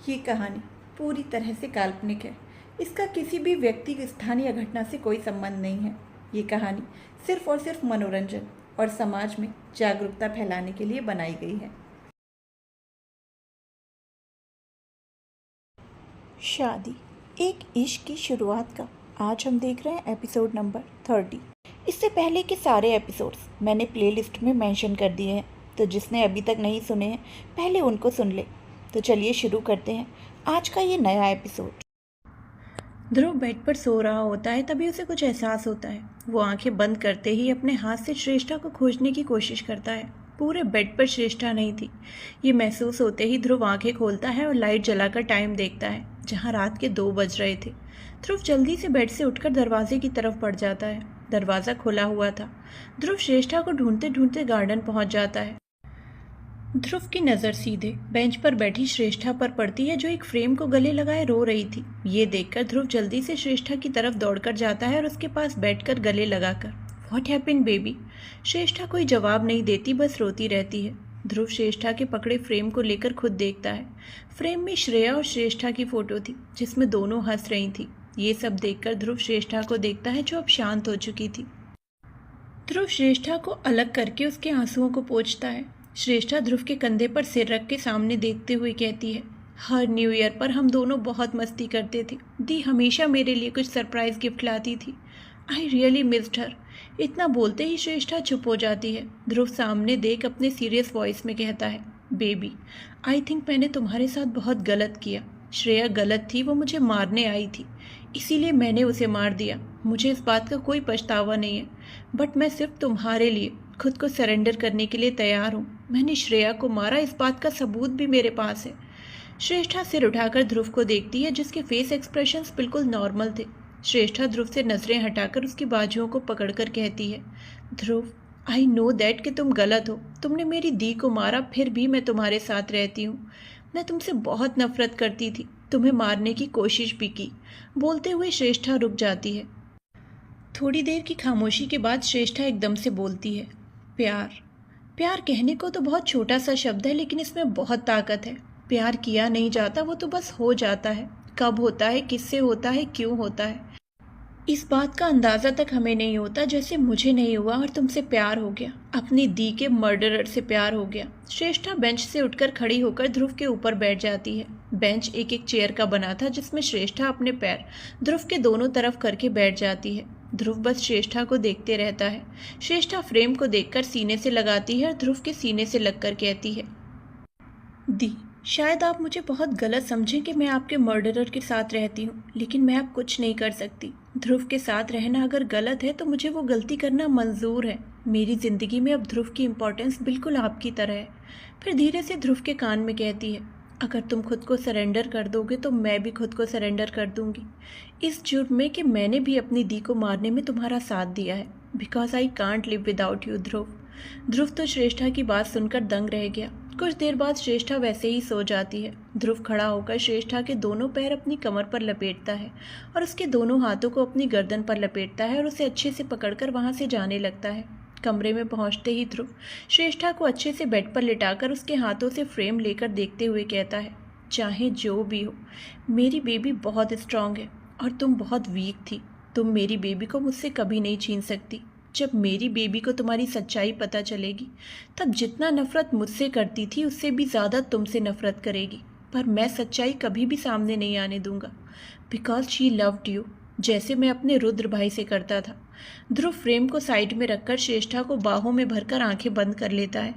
ये कहानी पूरी तरह से काल्पनिक है। इसका किसी भी व्यक्ति, स्थान या घटना से कोई संबंध नहीं है। ये कहानी सिर्फ और सिर्फ मनोरंजन और समाज में जागरूकता फैलाने के लिए बनाई गई है। शादी एक इश्क की शुरुआत का आज हम देख रहे हैं एपिसोड नंबर 30। इससे पहले के सारे एपिसोड्स मैंने प्लेलिस्ट में मेंशन कर दिए हैं, तो जिसने अभी तक नहीं सुने हैं पहले उनको सुन ले। तो चलिए शुरू करते हैं आज का ये नया एपिसोड। ध्रुव बेड पर सो रहा होता है, तभी उसे कुछ एहसास होता है। वो आंखें बंद करते ही अपने हाथ से श्रेष्ठा को खोजने की कोशिश करता है। पूरे बेड पर श्रेष्ठा नहीं थी। ये महसूस होते ही ध्रुव आंखें खोलता है और लाइट जलाकर टाइम देखता है, जहां रात के 2 बज रहे थे। ध्रुव जल्दी से बेड से उठकर दरवाजे की तरफ बढ़ जाता है। दरवाज़ा खुला हुआ था। ध्रुव श्रेष्ठा को ढूंढते ढूंढते गार्डन पहुंच जाता है। ध्रुव की नज़र सीधे बेंच पर बैठी श्रेष्ठा पर पड़ती है, जो एक फ्रेम को गले लगाए रो रही थी। ये देखकर ध्रुव जल्दी से श्रेष्ठा की तरफ दौड़कर जाता है और उसके पास बैठकर गले लगाकर व्हाट हैपेंड बेबी। श्रेष्ठा कोई जवाब नहीं देती, बस रोती रहती है। ध्रुव श्रेष्ठा के पकड़े फ्रेम को लेकर खुद देखता है। फ्रेम में श्रेया और श्रेष्ठा की फोटो थी, जिसमें दोनों हंस रही थी। ये सब देखकर ध्रुव श्रेष्ठा को देखता है, जो अब शांत हो चुकी थी। ध्रुव श्रेष्ठा को अलग करके उसके आंसुओं को पोंछता है। श्रेष्ठा ध्रुव के कंधे पर सिर रख के सामने देखते हुए कहती है, हर न्यू ईयर पर हम दोनों बहुत मस्ती करते थे। दी हमेशा मेरे लिए कुछ सरप्राइज गिफ्ट लाती थी। आई रियली मिस्ड हर। इतना बोलते ही श्रेष्ठा चुप हो जाती है। ध्रुव सामने देख अपने सीरियस वॉइस में कहता है, बेबी आई थिंक मैंने तुम्हारे साथ बहुत गलत किया। श्रेया गलत थी, वो मुझे मारने आई थी, इसीलिए मैंने उसे मार दिया। मुझे इस बात का कोई पछतावा नहीं है, बट मैं सिर्फ तुम्हारे लिए खुद को सरेंडर करने के लिए तैयार हूँ। मैंने श्रेया को मारा, इस बात का सबूत भी मेरे पास है। श्रेष्ठा सिर उठाकर ध्रुव को देखती है, जिसके फेस एक्सप्रेशंस बिल्कुल नॉर्मल थे। श्रेष्ठा ध्रुव से नजरें हटाकर उसकी बाजुओं को पकड़कर कहती है, ध्रुव आई नो दैट कि तुम गलत हो। तुमने मेरी दी को मारा, फिर भी मैं तुम्हारे साथ रहती हूँ। मैं तुमसे बहुत नफरत करती थी, तुम्हें मारने की कोशिश भी की। बोलते हुए श्रेष्ठा रुक जाती है। थोड़ी देर की खामोशी के बाद श्रेष्ठा एकदम से बोलती है, प्यार। प्यार कहने को तो बहुत छोटा सा शब्द है, लेकिन इसमें बहुत ताकत है। प्यार किया नहीं जाता, वो तो बस हो जाता है। कब होता है, किससे होता है, क्यों होता है, इस बात का अंदाज़ा तक हमें नहीं होता। जैसे मुझे नहीं हुआ और तुमसे प्यार हो गया, अपनी दी के मर्डरर से प्यार हो गया। श्रेष्ठा बेंच से उठकर खड़ी होकर ध्रुव के ऊपर बैठ जाती है। बेंच एक एक चेयर का बना था, जिसमें श्रेष्ठा अपने पैर ध्रुव के दोनों तरफ करके बैठ जाती है। ध्रुव बस श्रेष्ठा को देखते रहता है। श्रेष्ठा फ्रेम को देखकर सीने से लगाती है और ध्रुव के सीने से लगकर कहती है, दी शायद आप मुझे बहुत गलत समझें कि मैं आपके मर्डरर के साथ रहती हूँ, लेकिन मैं अब कुछ नहीं कर सकती। ध्रुव के साथ रहना अगर गलत है तो मुझे वो गलती करना मंजूर है। मेरी ज़िंदगी में अब ध्रुव की इम्पोर्टेंस बिल्कुल आपकी तरह है। फिर धीरे से ध्रुव के कान में कहती है, अगर तुम खुद को सरेंडर कर दोगे तो मैं भी खुद को सरेंडर कर दूंगी, इस जुर्म में कि मैंने भी अपनी दी को मारने में तुम्हारा साथ दिया है। Because I can't live without you Dhruv. Dhruv तो श्रेष्ठा की बात सुनकर दंग रह गया। कुछ देर बाद श्रेष्ठा वैसे ही सो जाती है। ध्रुव खड़ा होकर श्रेष्ठा के दोनों पैर अपनी कमर पर लपेटता है और उसके दोनों हाथों को अपनी गर्दन पर लपेटता है और उसे अच्छे से पकड़कर वहां से जाने लगता है। कमरे में पहुंचते ही ध्रुव श्रेष्ठा को अच्छे से बेड पर लिटाकर उसके हाथों से फ्रेम लेकर देखते हुए कहता है, चाहे जो भी हो, मेरी बेबी बहुत स्ट्रांग है और तुम बहुत वीक थी। तुम मेरी बेबी को मुझसे कभी नहीं छीन सकती। जब मेरी बेबी को तुम्हारी सच्चाई पता चलेगी, तब जितना नफरत मुझसे करती थी उससे भी ज़्यादा तुमसे नफरत करेगी। पर मैं सच्चाई कभी भी सामने नहीं आने दूंगा, बिकॉज शी लव्ड यू, जैसे मैं अपने रुद्र भाई से करता था। ध्रुव फ्रेम को साइड में रखकर श्रेष्ठा को बाहों में भरकर आंखें बंद कर लेता है।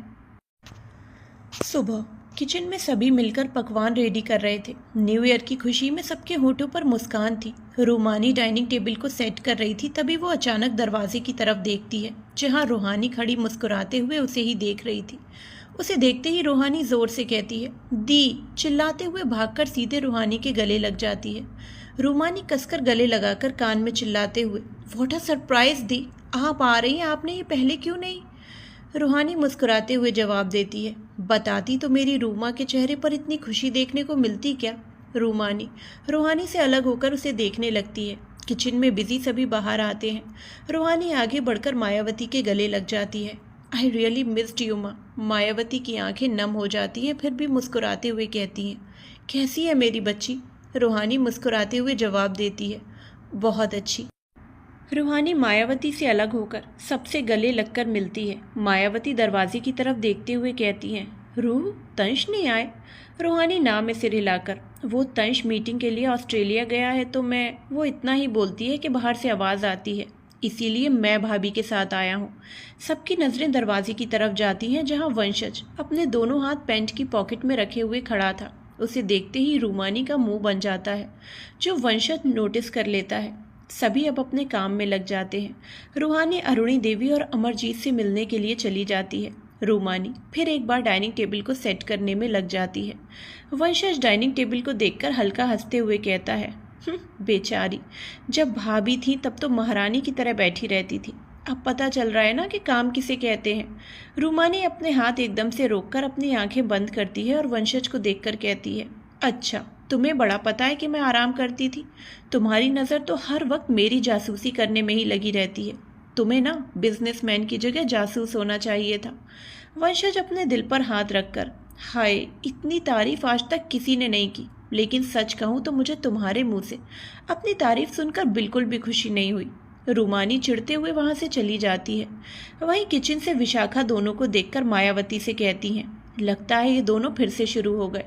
सुबह किचन में सभी मिलकर पकवान रेडी कर रहे थे। न्यू ईयर की खुशी में सबके होठों पर मुस्कान थी। रूमानी डाइनिंग टेबल को सेट कर रही थी, तभी वो अचानक दरवाजे की तरफ देखती है, जहां रूहानी खड़ी मुस्कुराते हुए उसे ही देख रही थी। उसे देखते ही रूहानी जोर से कहती है, दी। चिल्लाते हुए भागकर सीधे रूहानी के गले लग जाती है। रूमानी कसकर गले लगाकर कान में चिल्लाते हुए, व्हाट अ सरप्राइज दी, आप आ रही हैं, आपने ये पहले क्यों नहीं। रूहानी मुस्कुराते हुए जवाब देती है, बताती तो मेरी रूमा के चेहरे पर इतनी खुशी देखने को मिलती क्या। रूमानी रूहानी से अलग होकर उसे देखने लगती है। किचन में बिजी सभी बाहर आते हैं। रूहानी आगे बढ़कर मायावती के गले लग जाती है। आई रियली मिस्ड यू माँ। मायावती की आंखें नम हो जाती हैं, फिर भी मुस्कुराते हुए कहती हैं, कैसी है मेरी बच्ची? रूहानी मुस्कुराते हुए जवाब देती है, बहुत अच्छी। रूहानी मायावती से अलग होकर सबसे गले लगकर मिलती है। मायावती दरवाजे की तरफ देखते हुए कहती हैं, रूह, तंश नहीं आए? रूहानी ना में सिर हिलाकर, वो तंश मीटिंग के लिए ऑस्ट्रेलिया गया है तो मैं, वो इतना ही बोलती है कि बाहर से आवाज़ आती है, इसीलिए मैं भाभी के साथ आया हूँ। सबकी नज़रें दरवाजे की तरफ जाती हैं जहाँ वंशज अपने दोनों हाथ पैंट की पॉकेट में रखे हुए खड़ा था। उसे देखते ही रूमानी का मुंह बन जाता है, जो वंशज नोटिस कर लेता है। सभी अब अपने काम में लग जाते हैं। रूहानी अरुणी देवी और अमरजीत से मिलने के लिए चली जाती है। रूमानी फिर एक बार डाइनिंग टेबल को सेट करने में लग जाती है। वंशज डाइनिंग टेबल को देखकर हल्का हंसते हुए कहता है, बेचारी, जब भाभी थी तब तो महारानी की तरह बैठी रहती थी, अब पता चल रहा है ना कि काम किसे कहते हैं। रूमानी अपने हाथ एकदम से रोककर अपनी आंखें बंद करती है और वंशज को देखकर कहती है, अच्छा, तुम्हें बड़ा पता है कि मैं आराम करती थी। तुम्हारी नज़र तो हर वक्त मेरी जासूसी करने में ही लगी रहती है। तुम्हें ना बिजनेसमैन की जगह जासूस होना चाहिए था। वंशज अपने दिल पर हाथ रखकर, हाय, इतनी तारीफ आज तक किसी ने नहीं की, लेकिन सच कहूँ तो मुझे तुम्हारे मुंह से अपनी तारीफ सुनकर बिल्कुल भी खुशी नहीं हुई। रूमानी चिढ़ते हुए वहाँ से चली जाती है। वहीं किचन से विशाखा दोनों को देखकर मायावती से कहती हैं, लगता है ये दोनों फिर से शुरू हो गए।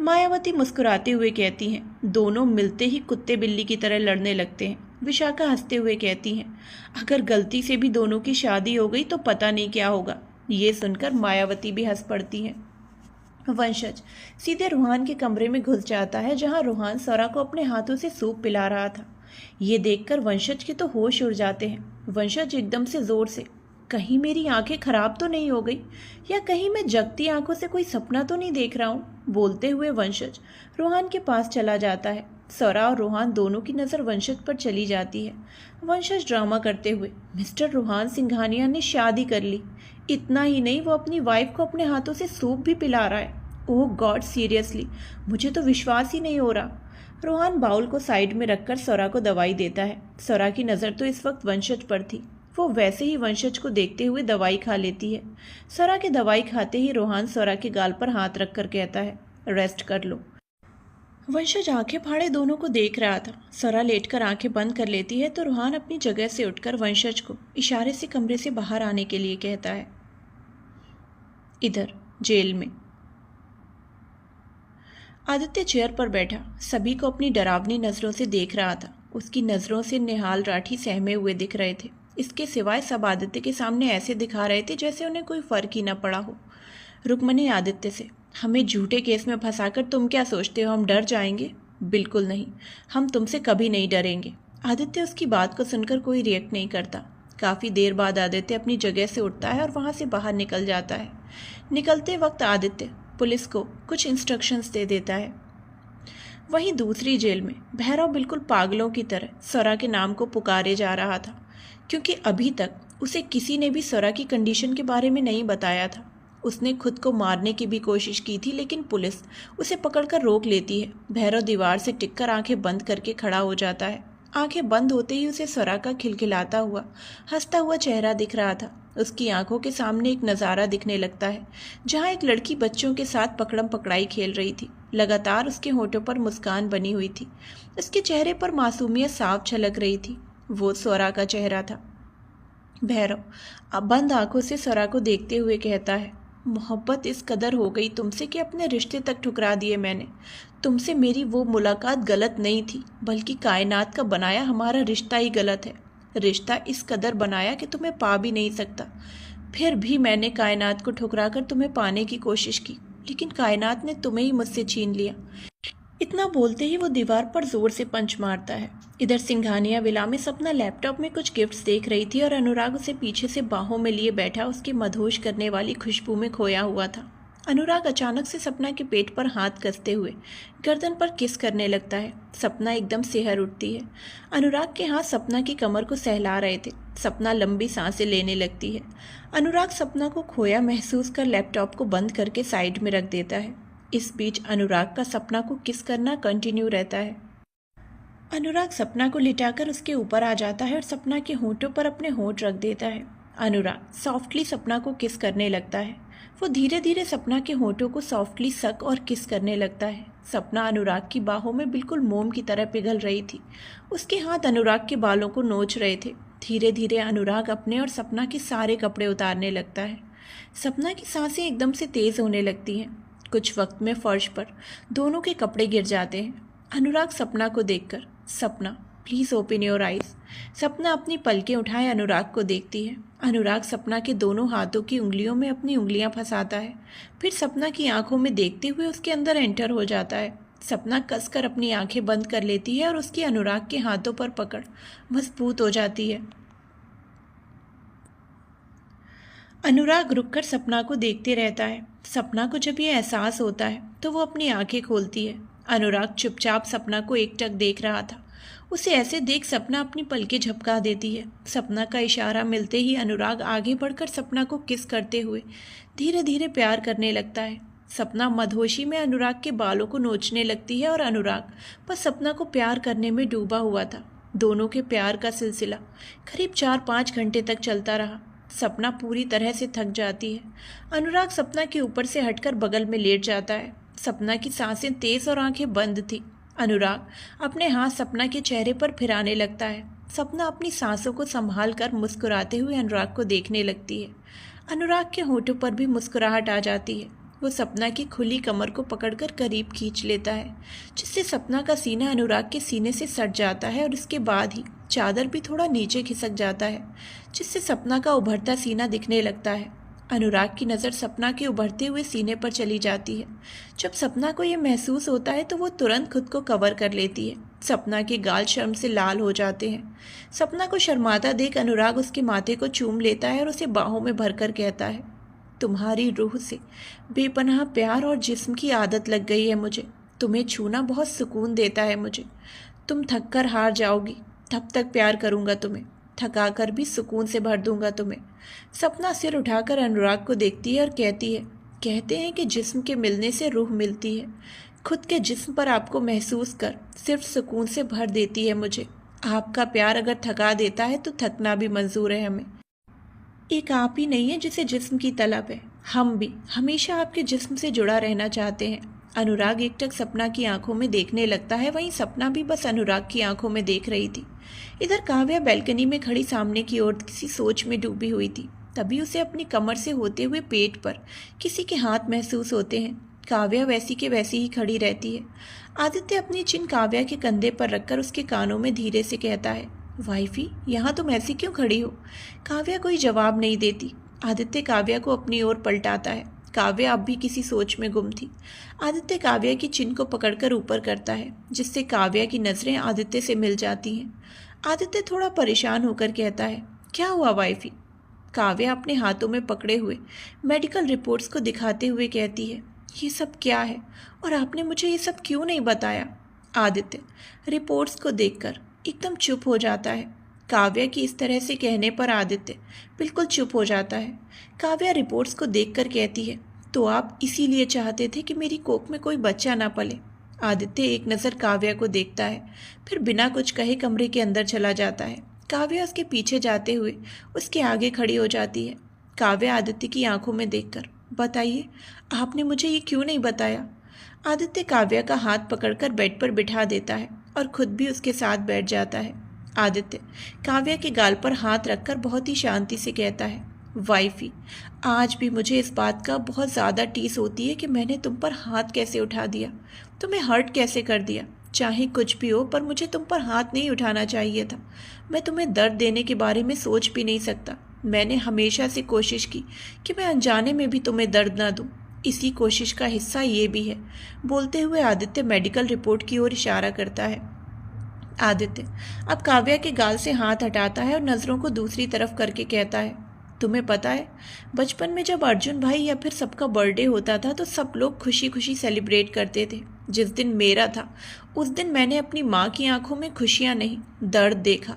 मायावती मुस्कुराते हुए कहती हैं, दोनों मिलते ही कुत्ते बिल्ली की तरह लड़ने लगते हैं। विशाखा हंसते हुए कहती हैं, अगर गलती से भी दोनों की शादी हो गई तो पता नहीं क्या होगा। ये सुनकर मायावती भी हंस पड़ती हैं। वंशज सीधे रूहान के कमरे में घुस जाता है जहां रूहान सौरा को अपने हाथों से सूप पिला रहा था। ये देखकर वंशज के तो होश उड़ जाते हैं। वंशज एकदम से जोर से, कहीं मेरी आंखें खराब तो नहीं हो गई, या कहीं मैं जगती आंखों से कोई सपना तो नहीं देख रहा हूँ, बोलते हुए वंशज रूहान के पास चला जाता है। सौरा और रूहान दोनों की नज़र वंशज पर चली जाती है। वंशज ड्रामा करते हुए, मिस्टर रूहान सिंघानिया ने शादी कर ली, इतना ही नहीं वो अपनी वाइफ को अपने हाथों से सूप भी पिला रहा है। ओह गॉड, सीरियसली मुझे तो विश्वास ही नहीं हो रहा। रूहान बाउल को साइड में रखकर सौरा को दवाई देता है। सौरा की नज़र तो इस वक्त वंशज पर थी। वो वैसे ही वंशज को देखते हुए दवाई खा लेती है। सौरा की दवाई खाते ही रूहान सौरा के गाल पर हाथ रखकर कहता है, रेस्ट कर लो। वंशज आंखें फाड़े दोनों को देख रहा था। सौरा लेटकर आंखें बंद कर लेती है तो रूहान अपनी जगह से उठकर वंशज को इशारे से कमरे से बाहर आने के लिए कहता है। इधर जेल में आदित्य चेयर पर बैठा सभी को अपनी डरावनी नज़रों से देख रहा था। उसकी नज़रों से निहाल राठी सहमे हुए दिख रहे थे। इसके सिवाय सब आदित्य के सामने ऐसे दिखा रहे थे जैसे उन्हें कोई फ़र्क ही न पड़ा हो। रुक्मणी आदित्य से, हमें झूठे केस में फंसाकर तुम क्या सोचते हो हम डर जाएंगे? बिल्कुल नहीं, हम तुमसे कभी नहीं डरेंगे। आदित्य उसकी बात को सुनकर कोई रिएक्ट नहीं करता। काफ़ी देर बाद आदित्य अपनी जगह से उठता है और वहाँ से बाहर निकल जाता है। निकलते वक्त आदित्य पुलिस को कुछ इंस्ट्रक्शंस दे देता है। वहीं दूसरी जेल में भैरव बिल्कुल पागलों की तरह सौरा के नाम को पुकारे जा रहा था, क्योंकि अभी तक उसे किसी ने भी सौरा की कंडीशन के बारे में नहीं बताया था। उसने खुद को मारने की भी कोशिश की थी, लेकिन पुलिस उसे पकड़कर रोक लेती है। भैरव दीवार से टिककर आंखें बंद करके खड़ा हो जाता है। आंखें बंद होते ही उसे सौरा का खिलखिलाता हुआ, हंसता हुआ चेहरा दिख रहा था। उसकी आंखों के सामने एक नज़ारा दिखने लगता है, जहाँ एक लड़की बच्चों के साथ पकड़म पकड़ाई खेल रही थी। लगातार उसके होठों पर मुस्कान बनी हुई थी। उसके चेहरे पर मासूमियत साफ झलक रही थी। वो सौरा का चेहरा था। भैरव अब बंद आंखों से सौरा को देखते हुए कहता है, मोहब्बत इस कदर हो गई तुमसे कि अपने रिश्ते तक ठुकरा दिए मैंने। तुमसे मेरी वो मुलाकात गलत नहीं थी, बल्कि कायनात का बनाया हमारा रिश्ता ही गलत है। रिश्ता इस कदर बनाया कि तुम्हें पा भी नहीं सकता। फिर भी मैंने कायनात को ठुकरा कर तुम्हें पाने की कोशिश की, लेकिन कायनात ने तुम्हें ही मुझसे छीन लिया। इतना बोलते ही वो दीवार पर जोर से पंच मारता है। इधर सिंघानिया विला में सपना लैपटॉप में कुछ गिफ्ट्स देख रही थी और अनुराग उसे पीछे से बाहों में लिए बैठा उसकी मदहोश करने वाली खुशबू में खोया हुआ था। अनुराग अचानक से सपना के पेट पर हाथ कसते हुए गर्दन पर किस करने लगता है। सपना एकदम सिहर उठती है। अनुराग के हाथ सपना की कमर को सहला रहे थे। सपना लंबी सांसें लेने लगती है। अनुराग सपना को खोया महसूस कर लैपटॉप को बंद करके साइड में रख देता है। इस बीच अनुराग का सपना को किस करना कंटिन्यू रहता है। अनुराग सपना को लिटाकर उसके ऊपर आ जाता है और सपना के होंठों पर अपने होंठ रख देता है। अनुराग सॉफ्टली सपना को किस करने लगता है। वो धीरे धीरे सपना के होंठों को सॉफ्टली सक और किस करने लगता है। सपना अनुराग की बाहों में बिल्कुल मोम की तरह पिघल रही थी। उसके हाथ अनुराग के बालों को नोच रहे थे। धीरे धीरे अनुराग अपने और सपना के सारे कपड़े उतारने लगता है। सपना की सांसें एकदम से तेज होने लगती हैं। कुछ वक्त में फर्श पर दोनों के कपड़े गिर जाते हैं। अनुराग सपना को देखकर, सपना प्लीज़ ओपन योर आइज़। सपना अपनी पलकें उठाए अनुराग को देखती है। अनुराग सपना के दोनों हाथों की उंगलियों में अपनी उंगलियां फंसाता है, फिर सपना की आंखों में देखते हुए उसके अंदर एंटर हो जाता है। सपना कसकर अपनी आंखें बंद कर लेती है और उसकी अनुराग के हाथों पर पकड़ मजबूत हो जाती है। अनुराग रुककर सपना को देखते रहता है। सपना को जब ये एहसास होता है तो वो अपनी आंखें खोलती है। अनुराग चुपचाप सपना को एकटक देख रहा था। उसे ऐसे देख सपना अपनी पलकें झपका देती है। सपना का इशारा मिलते ही अनुराग आगे बढ़कर सपना को किस करते हुए धीरे धीरे प्यार करने लगता है। सपना मदहोशी में अनुराग के बालों को नोचने लगती है और अनुराग बस सपना को प्यार करने में डूबा हुआ था। दोनों के प्यार का सिलसिला करीब 4-5 घंटे तक चलता रहा। सपना पूरी तरह से थक जाती है। अनुराग सपना के ऊपर से हटकर बगल में लेट जाता है। सपना की सांसें तेज और आंखें बंद थी। अनुराग अपने हाथ सपना के चेहरे पर फिराने लगता है। सपना अपनी सांसों को संभाल कर मुस्कुराते हुए अनुराग को देखने लगती है। अनुराग के होठों पर भी मुस्कुराहट आ जाती है। वो सपना की खुली कमर को पकड़कर करीब खींच लेता है, जिससे सपना का सीना अनुराग के सीने से सट जाता है और इसके बाद ही चादर भी थोड़ा नीचे खिसक जाता है, जिससे सपना का उभरता सीना दिखने लगता है। अनुराग की नज़र सपना के उभरते हुए सीने पर चली जाती है। जब सपना को यह महसूस होता है तो वो तुरंत खुद को कवर कर लेती है। सपना के गाल शर्म से लाल हो जाते हैं। सपना को शर्माता देख अनुराग उसके माथे को चूम लेता है और उसे बाहों में भरकर कहता है, तुम्हारी रूह से बेपनाह प्यार और जिस्म की आदत लग गई है मुझे। तुम्हें छूना बहुत सुकून देता है मुझे। तुम थक कर हार जाओगी तब तक प्यार करूँगा तुम्हें, थका कर भी सुकून से भर दूंगा तुम्हें। सपना सिर उठाकर अनुराग को देखती है और कहती है, कहते हैं कि जिस्म के मिलने से रूह मिलती है। खुद के जिस्म पर आपको महसूस कर सिर्फ सुकून से भर देती है मुझे। आपका प्यार अगर थका देता है तो थकना भी मंजूर है हमें। एक आप ही नहीं है जिसे जिस्म की तलब है, हम भी हमेशा आपके जिस्म से जुड़ा रहना चाहते हैं। अनुराग एकटक सपना की आंखों में देखने लगता है। वहीं सपना भी बस अनुराग की आंखों में देख रही थी। इधर काव्या बैल्कनी में खड़ी सामने की ओर किसी सोच में डूबी हुई थी। तभी उसे अपनी कमर से होते हुए पेट पर किसी के हाथ महसूस होते हैं। काव्या वैसी के वैसी ही खड़ी रहती है। आदित्य अपनी चिन काव्या के कंधे पर रखकर उसके कानों में धीरे से कहता है, वाइफी यहाँ तुम ऐसी क्यों खड़ी हो? काव्या कोई जवाब नहीं देती। आदित्य काव्या को अपनी ओर पलटाता है। काव्या अब भी किसी सोच में गुम थी। आदित्य काव्या की चिन को पकड़कर ऊपर करता है, जिससे काव्या की नज़रें आदित्य से मिल जाती हैं। आदित्य थोड़ा परेशान होकर कहता है, क्या हुआ वाइफी? काव्या अपने हाथों में पकड़े हुए मेडिकल रिपोर्ट्स को दिखाते हुए कहती है, ये सब क्या है और आपने मुझे ये सब क्यों नहीं बताया? आदित्य रिपोर्ट्स को देखकर एकदम चुप हो जाता है। काव्या की इस तरह से कहने पर आदित्य बिल्कुल चुप हो जाता है। काव्या रिपोर्ट्स को देखकर कहती है, तो आप इसीलिए चाहते थे कि मेरी कोख में कोई बच्चा ना पले? आदित्य एक नज़र काव्या को देखता है, फिर बिना कुछ कहे कमरे के अंदर चला जाता है। काव्या उसके पीछे जाते हुए उसके आगे खड़ी हो जाती है। काव्या आदित्य की आंखों में देखकर, बताइए आपने मुझे ये क्यों नहीं बताया? आदित्य काव्या का हाथ पकड़कर बेड पर बिठा देता है और खुद भी उसके साथ बैठ जाता है। आदित्य काव्या के गाल पर हाथ रखकर बहुत ही शांति से कहता है, वाइफी आज भी मुझे इस बात का बहुत ज़्यादा टीस होती है कि मैंने तुम पर हाथ कैसे उठा दिया, तुम्हें हर्ट कैसे कर दिया। चाहे कुछ भी हो पर मुझे तुम पर हाथ नहीं उठाना चाहिए था। मैं तुम्हें दर्द देने के बारे में सोच भी नहीं सकता। मैंने हमेशा से कोशिश की कि मैं अनजाने में भी तुम्हें दर्द ना दूं। इसी कोशिश का हिस्सा ये भी है। बोलते हुए आदित्य मेडिकल रिपोर्ट की ओर इशारा करता है। आदित्य अब काव्या के गाल से हाथ हटाता है और नज़रों को दूसरी तरफ करके कहता है, तुम्हें पता है बचपन में जब अर्जुन भाई या फिर सबका बर्थडे होता था तो सब लोग खुशी खुशी सेलिब्रेट करते थे। जिस दिन मेरा था उस दिन मैंने अपनी माँ की आंखों में खुशियाँ नहीं दर्द देखा।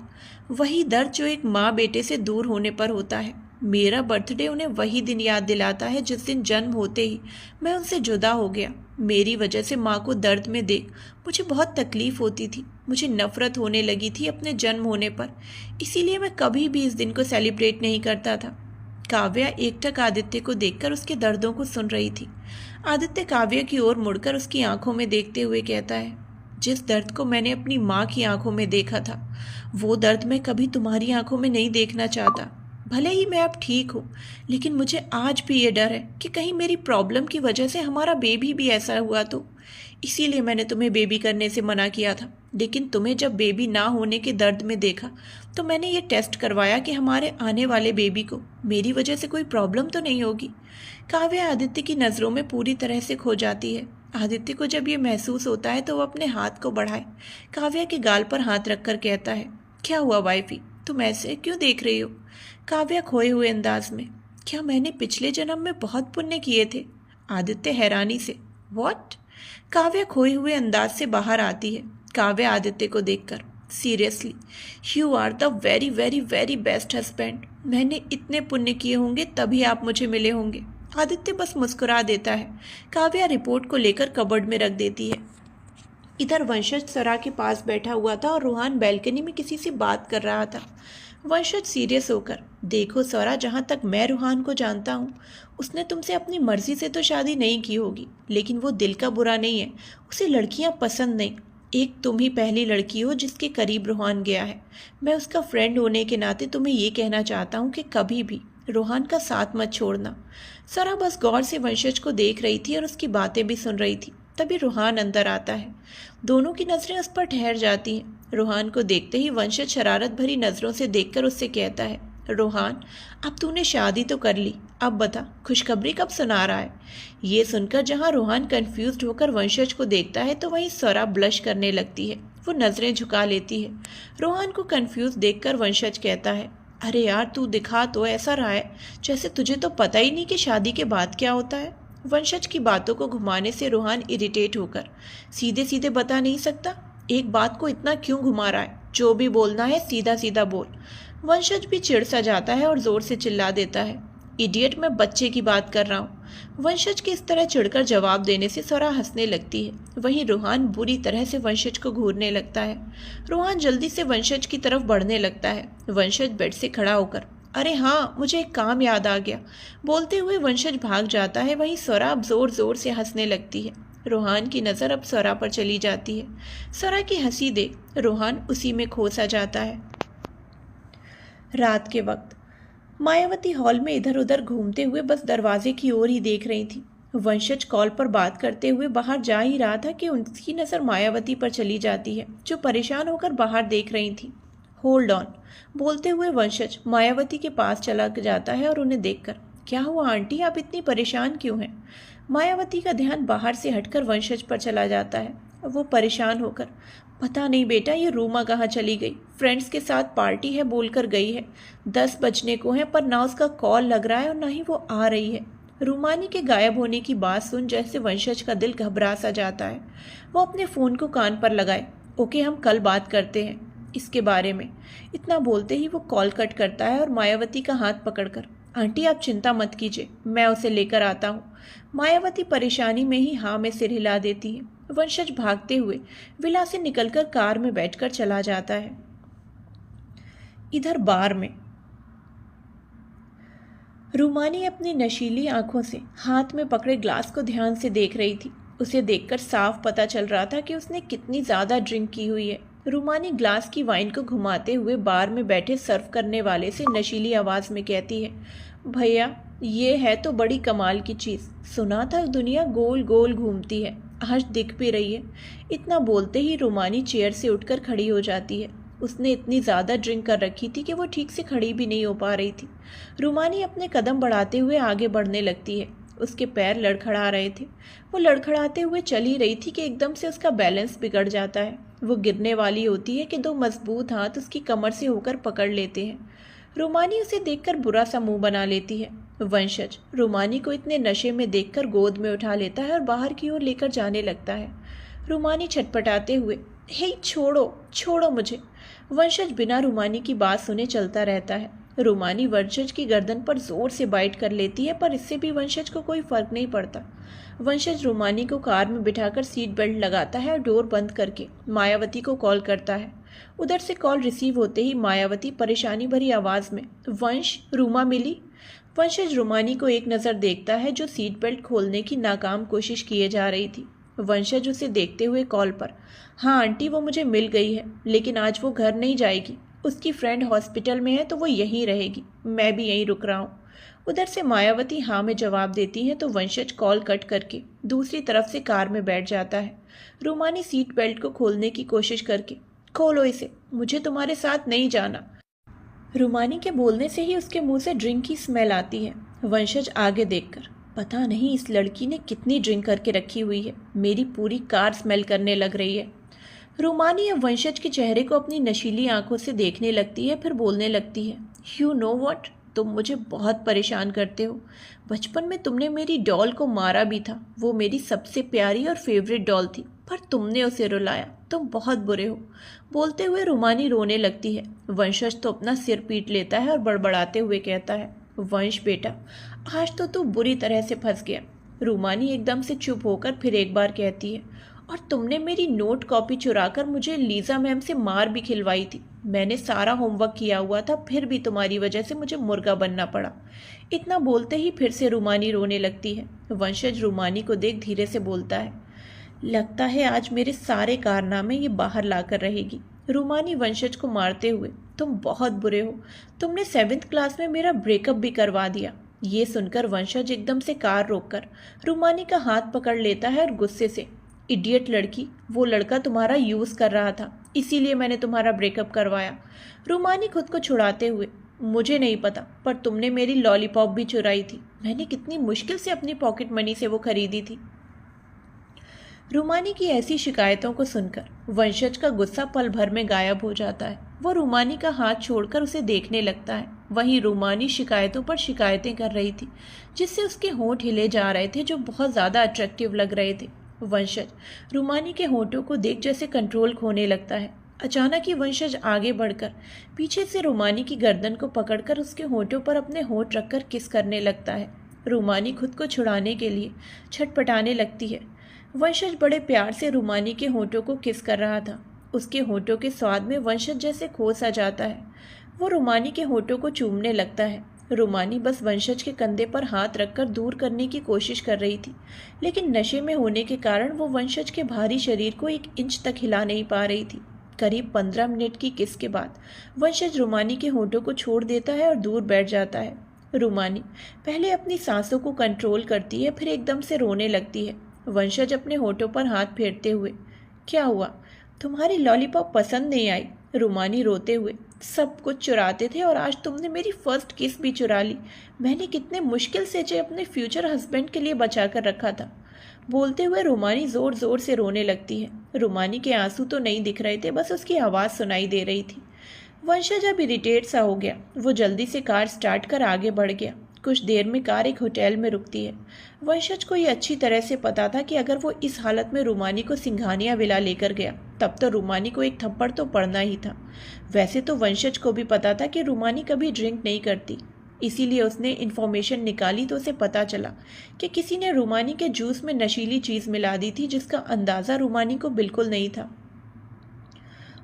वही दर्द जो एक माँ बेटे से दूर होने पर होता है। मेरा बर्थडे उन्हें वही दिन याद दिलाता है जिस दिन जन्म होते ही मैं उनसे जुदा हो गया। मेरी वजह से माँ को दर्द में देख मुझे बहुत तकलीफ़ होती थी। मुझे नफ़रत होने लगी थी अपने जन्म होने पर। इसीलिए मैं कभी भी इस दिन को सेलिब्रेट नहीं करता था। काव्या एकटक आदित्य को देखकर उसके दर्दों को सुन रही थी। आदित्य काव्या की ओर मुड़कर उसकी आंखों में देखते हुए कहता है, जिस दर्द को मैंने अपनी माँ की आंखों में देखा था, वो दर्द मैं कभी तुम्हारी आंखों में नहीं देखना चाहता। भले ही मैं अब ठीक हूँ, लेकिन मुझे आज भी ये डर है कि कहीं मेरी प्रॉब्लम की वजह से हमारा बेबी भी ऐसा हुआ तो। इसीलिए मैंने तुम्हें बेबी करने से मना किया था, लेकिन तुम्हें जब बेबी ना होने के दर्द में देखा तो मैंने ये टेस्ट करवाया कि हमारे आने वाले बेबी को मेरी वजह से कोई प्रॉब्लम तो नहीं होगी। काव्या आदित्य की नज़रों में पूरी तरह से खो जाती है। आदित्य को जब ये महसूस होता है तो वो अपने हाथ को बढ़ाए काव्या के गाल पर हाथ रखकर कहता है, क्या हुआ वाइफी, तुम ऐसे क्यों देख रही हो? काव्या खोए हुए अंदाज में, क्या मैंने पिछले जन्म में बहुत पुण्य किए थे? आदित्य हैरानी से, व्हाट? काव्या खोए हुए अंदाज से बाहर आती है। काव्या आदित्य को देखकर, seriously you are the very very very best husband. मैंने इतने पुण्य किए होंगे तभी आप मुझे मिले होंगे। आदित्य बस मुस्कुरा देता है। काव्या रिपोर्ट को लेकर कबर्ड में रख देती है। इधर वंशज सरा के पास बैठा हुआ था और रूहान बैल्कनी में किसी से बात कर रहा था। वंशज सीरियस होकर, देखो सरा, जहाँ तक मैं रूहान को जानता हूँ, उसने तुमसे अपनी मर्जी से तो शादी नहीं की होगी, लेकिन वो दिल का बुरा नहीं है। उसे लड़कियाँ पसंद नहीं। एक तुम ही पहली लड़की हो जिसके करीब रूहान गया है। मैं उसका फ्रेंड होने के नाते तुम्हें ये कहना चाहता हूँ कि कभी भी रूहान का साथ मत छोड़ना। सरा बस गौर से वंशज को देख रही थी और उसकी बातें भी सुन रही थी। तभी रूहान अंदर आता है। दोनों की नज़रें उस पर ठहर जाती हैं। रूहान को देखते ही वंशज शरारत भरी नज़रों से देखकर उससे कहता है, रूहान, अब तूने शादी तो कर ली, अब बता खुशखबरी कब सुना रहा है? ये सुनकर जहाँ रूहान कंफ्यूज्ड होकर वंशज को देखता है तो वहीं सरा ब्लश करने लगती है। वो नज़रें झुका लेती है। रूहान को कंफ्यूज देखकर वंशज कहता है, अरे यार, तू दिखा तो ऐसा रहा है जैसे तुझे तो पता ही नहीं कि शादी के बाद क्या होता है। वंशज की बातों को घुमाने से रूहान इरिटेट होकर, सीधे सीधे बता नहीं सकता? एक बात को इतना क्यों घुमा रहा है? जो भी बोलना है सीधा सीधा बोल। वंशज भी चिढ़ सा जाता है और जोर से चिल्ला देता है, इडियट, मैं बच्चे की बात कर रहा हूँ। वंशज के इस तरह चिढ़कर जवाब देने से सरा हंसने लगती है। वहीं रूहान बुरी तरह से वंशज को घूरने लगता है। रूहान जल्दी से वंशज की तरफ बढ़ने लगता है। वंशज बेड से खड़ा होकर, अरे हाँ, मुझे एक काम याद आ गया, बोलते हुए वंशज भाग जाता है। वहीं सरा अब जोर जोर से हंसने लगती है। रूहान की नज़र अब सरा पर चली जाती है। सरा की हंसी देख रूहान उसी में खो सा जाता है। रात के वक्त मायावती हॉल में इधर उधर घूमते हुए बस दरवाजे की ओर ही देख रही थी। वंशज कॉल पर बात करते हुए बाहर जा ही रहा था कि उनकी नज़र मायावती पर चली जाती है, जो परेशान होकर बाहर देख रही थी। होल्ड ऑन, बोलते हुए वंशज मायावती के पास चला जाता है और उन्हें देखकर, क्या हुआ आंटी, आप इतनी परेशान क्यों हैं? मायावती का ध्यान बाहर से हटकर वंशज पर चला जाता है। वो परेशान होकर, पता नहीं बेटा, ये रूमा कहाँ चली गई? फ्रेंड्स के साथ पार्टी है बोलकर गई है। 10 बजने को है, पर ना उसका कॉल लग रहा है और ना ही वो आ रही है। रूमानी के गायब होने की बात सुन जैसे वंशज का दिल घबरा सा जाता है। वो अपने फ़ोन को कान पर लगाए, ओके, हम कल बात करते हैं इसके बारे में। इतना बोलते ही वो कॉल कट करता है और मायावती का हाथ पकड़कर, आंटी आप चिंता मत कीजिए, मैं उसे लेकर आता हूँ। मायावती परेशानी में ही हाँ में सिर हिला देती है। वंशज भागते हुए विला से निकलकर कार में बैठकर चला जाता है। इधर बार में रूमानी अपनी नशीली आंखों से हाथ में पकड़े ग्लास को ध्यान से देख रही थी। उसे देखकर साफ पता चल रहा था कि उसने कितनी ज़्यादा ड्रिंक की हुई है। रूमानी ग्लास की वाइन को घुमाते हुए बार में बैठे सर्व करने वाले से नशीली आवाज़ में कहती है, भैया ये है तो बड़ी कमाल की चीज़, सुना था दुनिया गोल गोल घूमती है, आज दिख भी रही है। इतना बोलते ही रूमानी चेयर से उठकर खड़ी हो जाती है। उसने इतनी ज़्यादा ड्रिंक कर रखी थी कि वो ठीक से खड़ी भी नहीं हो पा रही थी। रूमानी अपने कदम बढ़ाते हुए आगे बढ़ने लगती है। उसके पैर लड़खड़ा रहे थे। वो लड़खड़ाते हुए चली रही थी कि एकदम से उसका बैलेंस बिगड़ जाता है। वो गिरने वाली होती है कि 2 मजबूत हाथ उसकी कमर से होकर पकड़ लेते हैं। रूमानी उसे देखकर बुरा सा मुंह बना लेती है। वंशज रूमानी को इतने नशे में देखकर गोद में उठा लेता है और बाहर की ओर लेकर जाने लगता है। रूमानी छटपटाते हुए, हे छोड़ो छोड़ो मुझे। वंशज बिना रूमानी की बात सुने चलता रहता है। रूमानी वंशज की गर्दन पर जोर से बाइट कर लेती है, पर इससे भी वंशज को कोई फर्क नहीं पड़ता। वंशज रूमानी को कार में बिठाकर सीट बेल्ट लगाता है और डोर बंद करके मायावती को कॉल करता है। उधर से कॉल रिसीव होते ही मायावती परेशानी भरी आवाज़ में, वंश, रूमा मिली? वंशज रूमानी को एक नज़र देखता है जो सीट बेल्ट खोलने की नाकाम कोशिश किए जा रही थी। वंशज उसे देखते हुए कॉल पर, हाँ आंटी वो मुझे मिल गई है, लेकिन आज वो घर नहीं जाएगी। उसकी फ्रेंड हॉस्पिटल में है तो वो यहीं रहेगी, मैं भी यहीं रुक रहा हूँ। उधर से मायावती हाँ में जवाब देती है तो वंशज कॉल कट करके दूसरी तरफ से कार में बैठ जाता है। रूमानी सीट बेल्ट को खोलने की कोशिश करके, खोलो इसे, मुझे तुम्हारे साथ नहीं जाना। रूमानी के बोलने से ही उसके मुंह से ड्रिंक की स्मेल आती है। वंशज आगे देखकर, पता नहीं इस लड़की ने कितनी ड्रिंक करके रखी हुई है, मेरी पूरी कार स्मेल करने लग रही है। रूमानी अब वंशज के चेहरे को अपनी नशीली आंखों से देखने लगती है, फिर बोलने लगती है, यू नो व्हाट, तुम मुझे बहुत परेशान करते हो। बचपन में तुमने मेरी डॉल को मारा भी था, वो मेरी सबसे प्यारी और फेवरेट डॉल थी, पर तुमने उसे रुलाया, तुम बहुत बुरे हो। बोलते हुए रूमानी रोने लगती है। वंशज तो अपना सिर पीट लेता है और बड़बड़ाते हुए कहता है, वंश बेटा, आज तो तू बुरी तरह से फंस गया। रूमानी एकदम से चुप होकर फिर एक बार कहती है, और तुमने मेरी नोट कॉपी चुराकर मुझे लीजा मैम से मार भी खिलवाई थी। मैंने सारा होमवर्क किया हुआ था, फिर भी तुम्हारी वजह से मुझे मुर्गा बनना पड़ा। इतना बोलते ही फिर से रूमानी रोने लगती है। वंशज रूमानी को देख धीरे से बोलता है, लगता है आज मेरे सारे कारनामे ये बाहर लाकर रहेगी। रूमानी वंशज को मारते हुए, तुम बहुत बुरे हो, तुमने 7th क्लास में मेरा ब्रेकअप भी करवा दिया। ये सुनकर वंशज एकदम से कार रोककर रूमानी का हाथ पकड़ लेता है और गुस्से से, इडियट लड़की, वो लड़का तुम्हारा यूज़ कर रहा था, इसीलिए मैंने तुम्हारा ब्रेकअप करवाया। रूमानी खुद को छुड़ाते हुए, मुझे नहीं पता, पर तुमने मेरी लॉलीपॉप भी चुराई थी। मैंने कितनी मुश्किल से अपनी पॉकेट मनी से वो खरीदी थी। रूमानी की ऐसी शिकायतों को सुनकर वंशज का गुस्सा पल भर में गायब हो जाता है। वो रूमानी का हाथ छोड़कर उसे देखने लगता है। वहीं रूमानी शिकायतों पर शिकायतें कर रही थी, जिससे उसके होंठ हिले जा रहे थे, जो बहुत ज़्यादा अट्रैक्टिव लग रहे थे। वंशज रूमानी के होंठों को देख जैसे कंट्रोल खोने लगता है। अचानक ही वंशज आगे बढ़कर पीछे से रूमानी की गर्दन को पकड़कर उसके होंठों पर अपने होंठ रखकर किस करने लगता है। रूमानी खुद को छुड़ाने के लिए छटपटाने लगती है। वंशज बड़े प्यार से रूमानी के होंठों को किस कर रहा था। उसके होंठों के स्वाद में वंशज जैसे खो सा जाता है। वो रूमानी के होंठों को चूमने लगता है। रूमानी बस वंशज के कंधे पर हाथ रखकर दूर करने की कोशिश कर रही थी, लेकिन नशे में होने के कारण वो वंशज के भारी शरीर को 1 इंच तक हिला नहीं पा रही थी। करीब 15 मिनट की किस के बाद वंशज रूमानी के होंठों को छोड़ देता है और दूर बैठ जाता है। रूमानी पहले अपनी सांसों को कंट्रोल करती है, फिर एकदम से रोने लगती है। वंशज अपने होठों पर हाथ फेरते हुए, क्या हुआ, तुम्हारी लॉलीपॉप पसंद नहीं आई? रूमानी रोते हुए, सब कुछ चुराते थे और आज तुमने मेरी फर्स्ट किस भी चुरा ली। मैंने कितने मुश्किल से इसे अपने फ्यूचर हस्बैंड के लिए बचा कर रखा था। बोलते हुए रूमानी ज़ोर ज़ोर से रोने लगती है। रूमानी के आंसू तो नहीं दिख रहे थे, बस उसकी आवाज़ सुनाई दे रही थी। वंशज अब इरिटेट सा हो गया। वो जल्दी से कार स्टार्ट कर आगे बढ़ गया। कुछ देर में कार एक होटल में रुकती है। वंशज को ये अच्छी तरह से पता था कि अगर वो इस हालत में रूमानी को सिंघानिया विला लेकर गया, तब तो रूमानी को एक थप्पड़ तो पड़ना ही था। वैसे तो वंशज को भी पता था कि रूमानी कभी ड्रिंक नहीं करती, इसीलिए उसने इन्फॉर्मेशन निकाली तो उसे पता चला कि किसी ने रूमानी के जूस में नशीली चीज़ मिला दी थी, जिसका अंदाज़ा रूमानी को बिल्कुल नहीं था।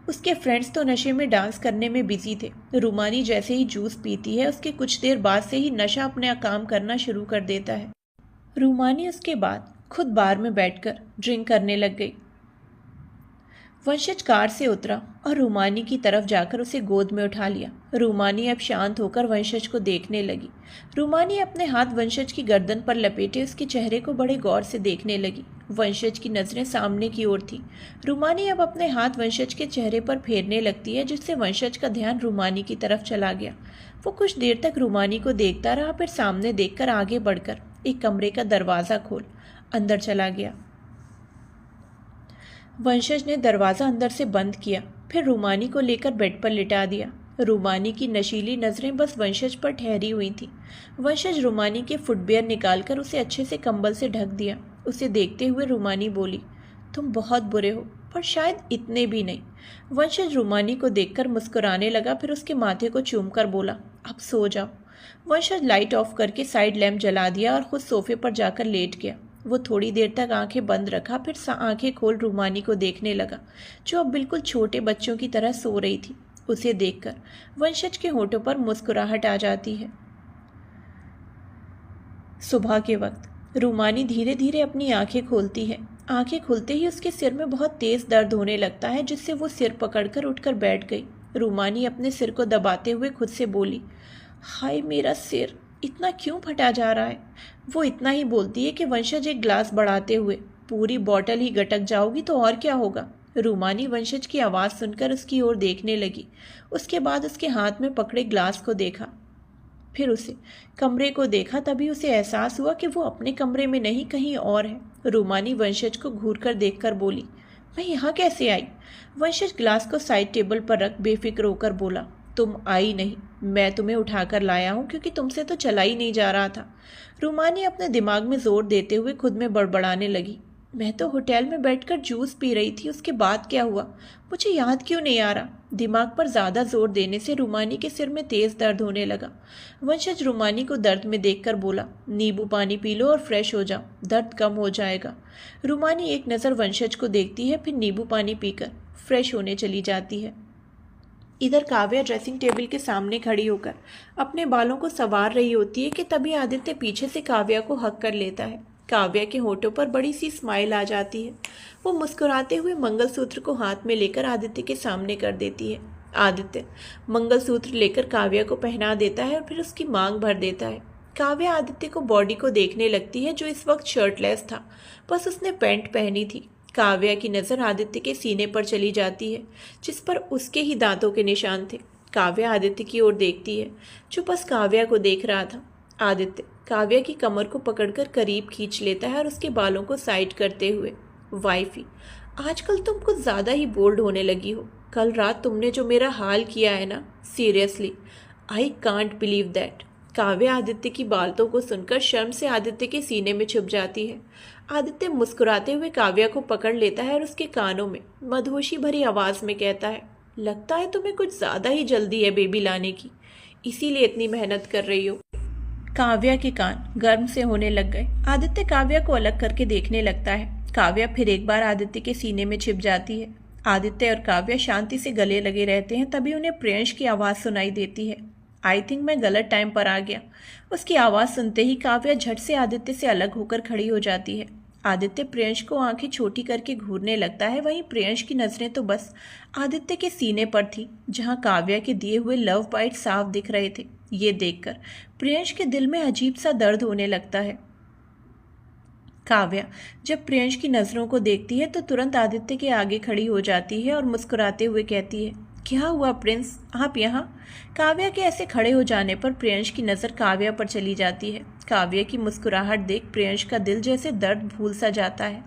उसके फ्रेंड्स तो नशे में डांस करने में बिजी थे। रूमानी जैसे ही जूस पीती है, उसके कुछ देर बाद से ही नशा अपने काम करना शुरू कर देता है। रूमानी उसके बाद खुद बार में बैठकर ड्रिंक करने लग गई। वंशज कार से उतरा और रूमानी की तरफ जाकर उसे गोद में उठा लिया। रूमानी अब शांत होकर वंशज को देखने लगी। रूमानी अपने हाथ वंशज की गर्दन पर लपेटे उसके चेहरे को बड़े गौर से देखने लगी। वंशज की नज़रें सामने की ओर थी। रूमानी अब अपने हाथ वंशज के चेहरे पर फेरने लगती है, जिससे वंशज का ध्यान रूमानी की तरफ चला गया। वो कुछ देर तक रूमानी को देखता रहा, फिर सामने देखकर आगे बढ़कर एक कमरे का दरवाज़ा खोल अंदर चला गया। वंशज ने दरवाज़ा अंदर से बंद किया, फिर रूमानी को लेकर बेड पर लिटा दिया। रूमानी की नशीली नज़रें बस वंशज पर ठहरी हुई थीं। वंशज रूमानी के फुटवियर निकालकर उसे अच्छे से कंबल से ढक दिया। उसे देखते हुए रूमानी बोली, तुम बहुत बुरे हो, पर शायद इतने भी नहीं। वंशज रूमानी को देखकर मुस्कुराने लगा, फिर उसके माथे को चूमकर बोला, अब सो जाओ। वंशज लाइट ऑफ करके साइड लैम्प जला दिया और खुद सोफे पर जाकर लेट गया। वो थोड़ी देर तक आंखें बंद रखा, फिर आंखें खोल रूमानी को देखने लगा, जो अब बिल्कुल छोटे बच्चों की तरह सो रही थी। उसे देखकर वंशज के होठों पर मुस्कुराहट आ जाती है। सुबह के वक्त रूमानी धीरे धीरे अपनी आंखें खोलती है। आंखें खुलते ही उसके सिर में बहुत तेज दर्द होने लगता है, जिससे वो सिर पकड़कर उठकर बैठ गई। रूमानी अपने सिर को दबाते हुए खुद से बोली, हाय मेरा सिर इतना क्यों फटा जा रहा है। वो इतना ही बोलती है कि वंशज एक गिलास बढ़ाते हुए, पूरी बॉटल ही गटक जाओगी तो और क्या होगा। रूमानी वंशज की आवाज़ सुनकर उसकी ओर देखने लगी। उसके बाद उसके हाथ में पकड़े गिलास को देखा, फिर उसे कमरे को देखा। तभी उसे एहसास हुआ कि वो अपने कमरे में नहीं, कहीं और है। रूमानी वंशज को घूरकर देखकर बोली, मैं यहाँ कैसे आई। वंशज गिलास को साइड टेबल पर रख बेफिक्र होकर बोला, तुम आई नहीं, मैं तुम्हें उठाकर लाया हूँ, क्योंकि तुमसे तो चला ही नहीं जा रहा था। रूमानी अपने दिमाग में जोर देते हुए खुद में बड़बड़ाने लगी, मैं तो होटल में बैठकर जूस पी रही थी, उसके बाद क्या हुआ मुझे याद क्यों नहीं आ रहा। दिमाग पर ज़्यादा जोर देने से रूमानी के सिर में तेज़ दर्द होने लगा। वंशज रूमानी को दर्द में देखकर बोला, नींबू पानी पी लो और फ्रेश हो जाओ, दर्द कम हो जाएगा। रूमानी एक नज़र वंशज को देखती है, फिर नींबू पानी पीकर फ्रेश होने चली जाती है। इधर काव्या ड्रेसिंग टेबल के सामने खड़ी होकर अपने बालों को संवार रही होती है कि तभी आदित्य पीछे से काव्या को हक कर लेता है। काव्या के होठों पर बड़ी सी स्माइल आ जाती है। वो मुस्कुराते हुए मंगलसूत्र को हाथ में लेकर आदित्य के सामने कर देती है। आदित्य मंगलसूत्र लेकर काव्या को पहना देता है और फिर उसकी मांग भर देता है। काव्या आदित्य को बॉडी को देखने लगती है, जो इस वक्त शर्टलेस था, बस उसने पैंट पहनी थी। काव्या की नज़र आदित्य के सीने पर चली जाती है, जिस पर उसके ही दांतों के निशान थे। काव्या आदित्य की ओर देखती है, जो बस काव्या को देख रहा था। आदित्य काव्या की कमर को पकड़कर करीब खींच लेता है और उसके बालों को साइड करते हुए, वाइफी आजकल तुम कुछ ज़्यादा ही बोल्ड होने लगी हो। कल रात तुमने जो मेरा हाल किया है ना, seriously I can't believe that. Kavya Aditya की बातों को सुनकर शर्म से आदित्य के सीने में छुप जाती है। आदित्य मुस्कुराते हुए काव्या को पकड़ लेता है और उसके कानों में मदहोशी भरी आवाज़ में कहता है, लगता है तुम्हें कुछ ज़्यादा ही जल्दी है बेबी लाने की, इसीलिए इतनी मेहनत कर रही हो। काव्या के कान गर्म से होने लग गए। आदित्य काव्या को अलग करके देखने लगता है। काव्या फिर एक बार आदित्य के सीने में छिप जाती है। आदित्य और काव्या शांति से गले लगे रहते हैं। तभी उन्हें प्रियंश की आवाज़ सुनाई देती है, आई थिंक मैं गलत टाइम पर आ गया। उसकी आवाज़ सुनते ही काव्या झट से आदित्य से अलग होकर खड़ी हो जाती है। आदित्य प्रियंश को आंखें छोटी करके घूरने लगता है। वहीं प्रियंश की नज़रें तो बस आदित्य के सीने पर थी, जहां काव्या के दिए हुए लव बाइट साफ दिख रहे थे। ये देखकर प्रियंश के दिल में अजीब सा दर्द होने लगता है। काव्या जब प्रियंश की नज़रों को देखती है तो तुरंत आदित्य के आगे खड़ी हो जाती है और मुस्कुराते हुए कहती है, क्या हुआ प्रिंस, आप यहाँ। काव्या के ऐसे खड़े हो जाने पर प्रियंश की नज़र काव्या पर चली जाती है। काव्या की मुस्कुराहट देख प्रियंश का दिल जैसे दर्द भूल सा जाता है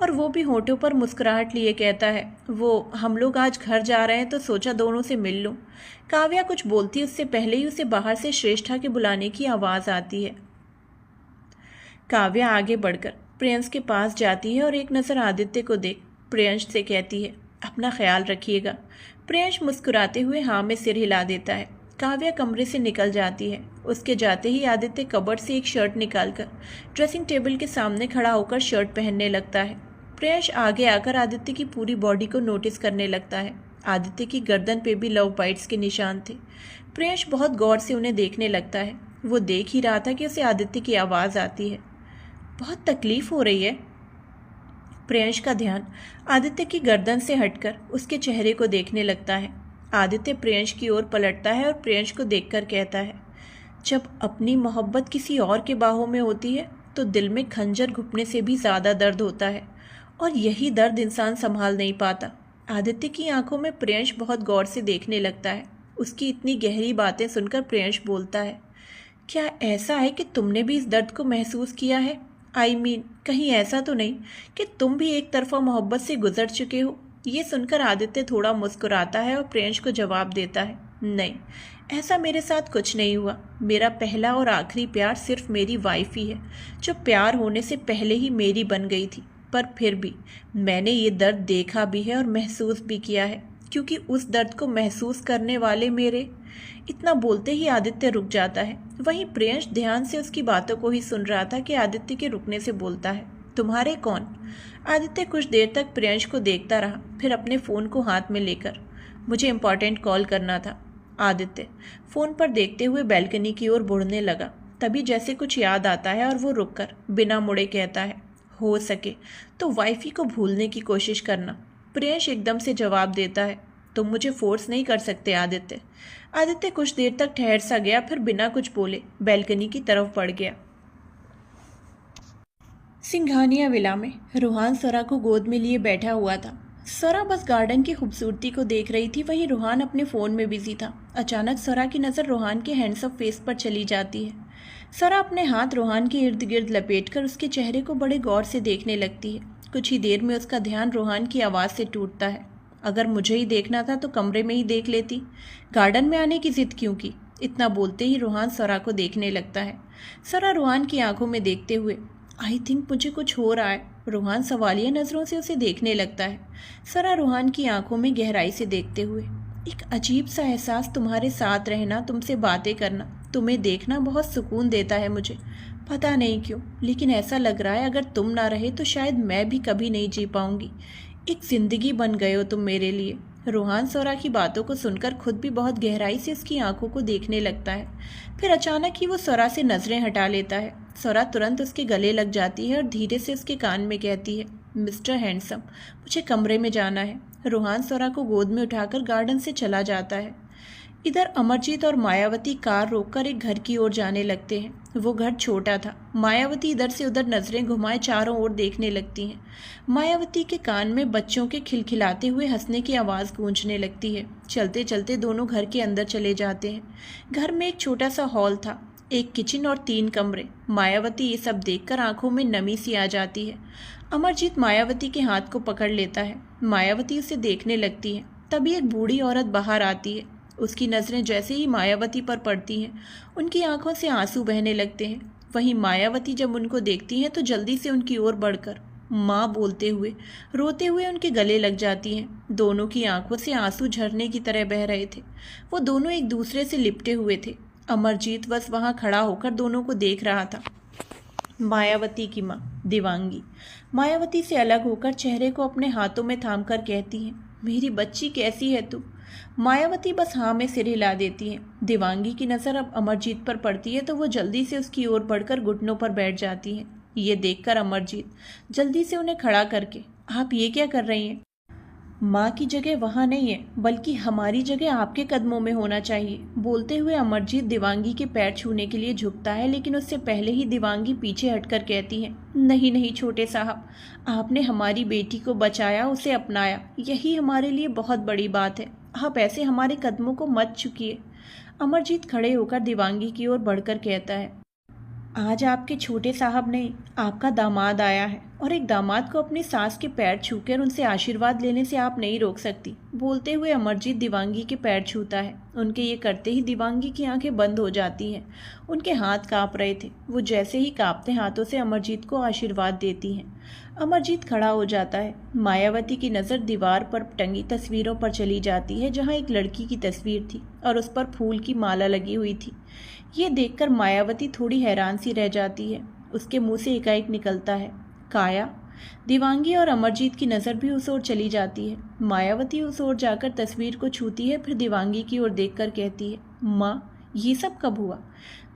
और वो भी होठों पर मुस्कुराहट लिए कहता है, वो हम लोग आज घर जा रहे हैं तो सोचा दोनों से मिल लूँ। काव्या कुछ बोलती उससे पहले ही उसे बाहर से श्रेष्ठा के बुलाने की आवाज़ आती है। काव्या आगे बढ़कर प्रियंश के पास जाती है और एक नज़र आदित्य को देख प्रियंश से कहती है, अपना ख्याल रखिएगा। प्रियंश मुस्कुराते हुए हाँ में सिर हिला देता है। काव्या कमरे से निकल जाती है। उसके जाते ही आदित्य कबर्ड से एक शर्ट निकालकर ड्रेसिंग टेबल के सामने खड़ा होकर शर्ट पहनने लगता है। प्रियंश आगे आकर आदित्य की पूरी बॉडी को नोटिस करने लगता है। आदित्य की गर्दन पे भी लव बाइट्स के निशान थे। प्रियंश बहुत गौर से उन्हें देखने लगता है। वो देख ही रहा था कि उसे आदित्य की आवाज़ आती है, बहुत तकलीफ हो रही है। प्रियंश का ध्यान आदित्य की गर्दन से हटकर उसके चेहरे को देखने लगता है। आदित्य प्रियंश की ओर पलटता है और प्रियंश को देखकर कहता है, जब अपनी मोहब्बत किसी और के बाहों में होती है तो दिल में खंजर घुपने से भी ज़्यादा दर्द होता है, और यही दर्द इंसान संभाल नहीं पाता। आदित्य की आंखों में प्रियंश बहुत गौर से देखने लगता है। उसकी इतनी गहरी बातें सुनकर प्रियंश बोलता है, क्या ऐसा है कि तुमने भी इस दर्द को महसूस किया है? आई मीन, कहीं ऐसा तो नहीं कि तुम भी एक तरफा मोहब्बत से गुजर चुके हो? ये सुनकर आदित्य थोड़ा मुस्कुराता है और प्रियंश को जवाब देता है, नहीं, ऐसा मेरे साथ कुछ नहीं हुआ। मेरा पहला और आखिरी प्यार सिर्फ मेरी वाइफ ही है, जो प्यार होने से पहले ही मेरी बन गई थी। पर फिर भी मैंने ये दर्द देखा भी है और महसूस भी किया है, क्योंकि उस दर्द को महसूस करने वाले मेरे। इतना बोलते ही आदित्य रुक जाता है। वहीं प्रियंश ध्यान से उसकी बातों को ही सुन रहा था कि आदित्य के रुकने से बोलता है, तुम्हारे कौन? आदित्य कुछ देर तक प्रियंश को देखता रहा, फिर अपने फ़ोन को हाथ में लेकर, मुझे इम्पॉर्टेंट कॉल करना था। आदित्य फ़ोन पर देखते हुए बैल्कनी की ओर बढ़ने लगा। तभी जैसे कुछ याद आता है और वो रुककर बिना मुड़े कहता है, हो सके तो वाइफी को भूलने की कोशिश करना। प्रियंश एकदम से जवाब देता है, तुम मुझे फोर्स नहीं कर सकते आदित्य। आदित्य कुछ देर तक ठहर सा गया, फिर बिना कुछ बोले बैल्कनी की तरफ बढ़ गया। सिंघानिया विला में रूहान स्वरा को गोद में लिए बैठा हुआ था। स्वरा बस गार्डन की खूबसूरती को देख रही थी, वहीं रूहान अपने फ़ोन में बिजी था। अचानक स्वरा की नज़र रूहान के हैंडसम फेस पर चली जाती है। स्वरा अपने हाथ रूहान के इर्द गिर्द लपेटकर उसके चेहरे को बड़े गौर से देखने लगती है। कुछ ही देर में उसका ध्यान रूहान की आवाज़ से टूटता है। अगर मुझे ही देखना था तो कमरे में ही देख लेती, गार्डन में आने की जिद क्यों की? इतना बोलते ही रूहान स्वरा को देखने लगता है। स्वरा रूहान की आंखों में देखते हुए, आई थिंक मुझे कुछ हो रहा है। रूहान सवालिया नज़रों से उसे देखने लगता है। स्वरा रूहान की आंखों में गहराई से देखते हुए, एक अजीब सा एहसास, तुम्हारे साथ रहना, तुमसे बातें करना, तुम्हें देखना बहुत सुकून देता है मुझे। पता नहीं क्यों, लेकिन ऐसा लग रहा है अगर तुम ना रहे तो शायद मैं भी कभी नहीं जी पाऊंगी। एक जिंदगी बन गए हो तुम मेरे लिए। रूहान स्वरा की बातों को सुनकर खुद भी बहुत गहराई से उसकी आंखों को देखने लगता है। फिर अचानक ही वो स्वरा से नजरें हटा लेता है। स्वरा तुरंत उसके गले लग जाती है और धीरे से उसके कान में कहती है, मिस्टर हैंडसम, मुझे कमरे में जाना है। रूहान स्वरा को गोद में उठाकर गार्डन से चला जाता है। इधर अमरजीत और मायावती कार रोककर एक घर की ओर जाने लगते हैं। वो घर छोटा था। मायावती इधर से उधर नजरें घुमाए चारों ओर देखने लगती हैं। मायावती के कान में बच्चों के खिलखिलाते हुए हंसने की आवाज़ गूंजने लगती है। चलते चलते दोनों घर के अंदर चले जाते हैं। घर में एक छोटा सा हॉल था, एक किचन और 3 कमरे। मायावती ये सब देखकर आंखों में नमी सी आ जाती है। अमरजीत मायावती के हाथ को पकड़ लेता है। मायावती उसे देखने लगती है। तभी एक बूढ़ी औरत बाहर आती है। उसकी नज़रें जैसे ही मायावती पर पड़ती हैं, उनकी आंखों से आंसू बहने लगते हैं। वहीं मायावती जब उनको देखती हैं तो जल्दी से उनकी ओर बढ़कर माँ बोलते हुए, रोते हुए उनके गले लग जाती हैं। दोनों की आंखों से आंसू झरने की तरह बह रहे थे। वो दोनों एक दूसरे से लिपटे हुए थे। अमरजीत बस वहाँ खड़ा होकर दोनों को देख रहा था। मायावती की माँ दिवांगी मायावती से अलग होकर चेहरे को अपने हाथों में थामकर कहती है, मेरी बच्ची कैसी है तू? मायावती बस हाँ में सिर हिला देती है। दिवांगी की नज़र अब अमरजीत पर पड़ती है तो वो जल्दी से उसकी ओर बढ़कर घुटनों पर बैठ जाती है। ये देखकर अमरजीत जल्दी से उन्हें खड़ा करके, आप ये क्या कर रही हैं? माँ की जगह वहाँ नहीं है, बल्कि हमारी जगह आपके कदमों में होना चाहिए। बोलते हुए अमरजीत दिवांगी के पैर छूने के लिए झुकता है, लेकिन उससे पहले ही दिवांगी पीछे हटकर कहती है, नहीं नहीं छोटे साहब, आपने हमारी बेटी को बचाया, उसे अपनाया, यही हमारे लिए बहुत बड़ी बात है। आप ऐसे हमारे कदमों को मत चुकिए। अमरजीत खड़े होकर दिवांगी की ओर बढ़कर कहता है, आज आपके छोटे साहब नहीं, आपका दामाद आया है और एक दामाद को अपनी सास के पैर छूकर उनसे आशीर्वाद लेने से आप नहीं रोक सकती। बोलते हुए अमरजीत दिवांगी के पैर छूता है। उनके ये करते ही दिवांगी की आंखें बंद हो जाती हैं। उनके हाथ कांप रहे थे। वो जैसे ही कांपते हाथों से अमरजीत को आशीर्वाद देती हैं। अमरजीत खड़ा हो जाता है। मायावती की नज़र दीवार पर टंगी तस्वीरों पर चली जाती है, जहाँ एक लड़की की तस्वीर थी और उस पर फूल की माला लगी हुई थी। ये देखकर मायावती थोड़ी हैरान सी रह जाती है। उसके मुंह से एकाएक निकलता है, काया। दिवांगी और अमरजीत की नज़र भी उस ओर चली जाती है। मायावती उस ओर जाकर तस्वीर को छूती है, फिर दिवांगी की ओर देखकर कहती है, माँ ये सब कब हुआ?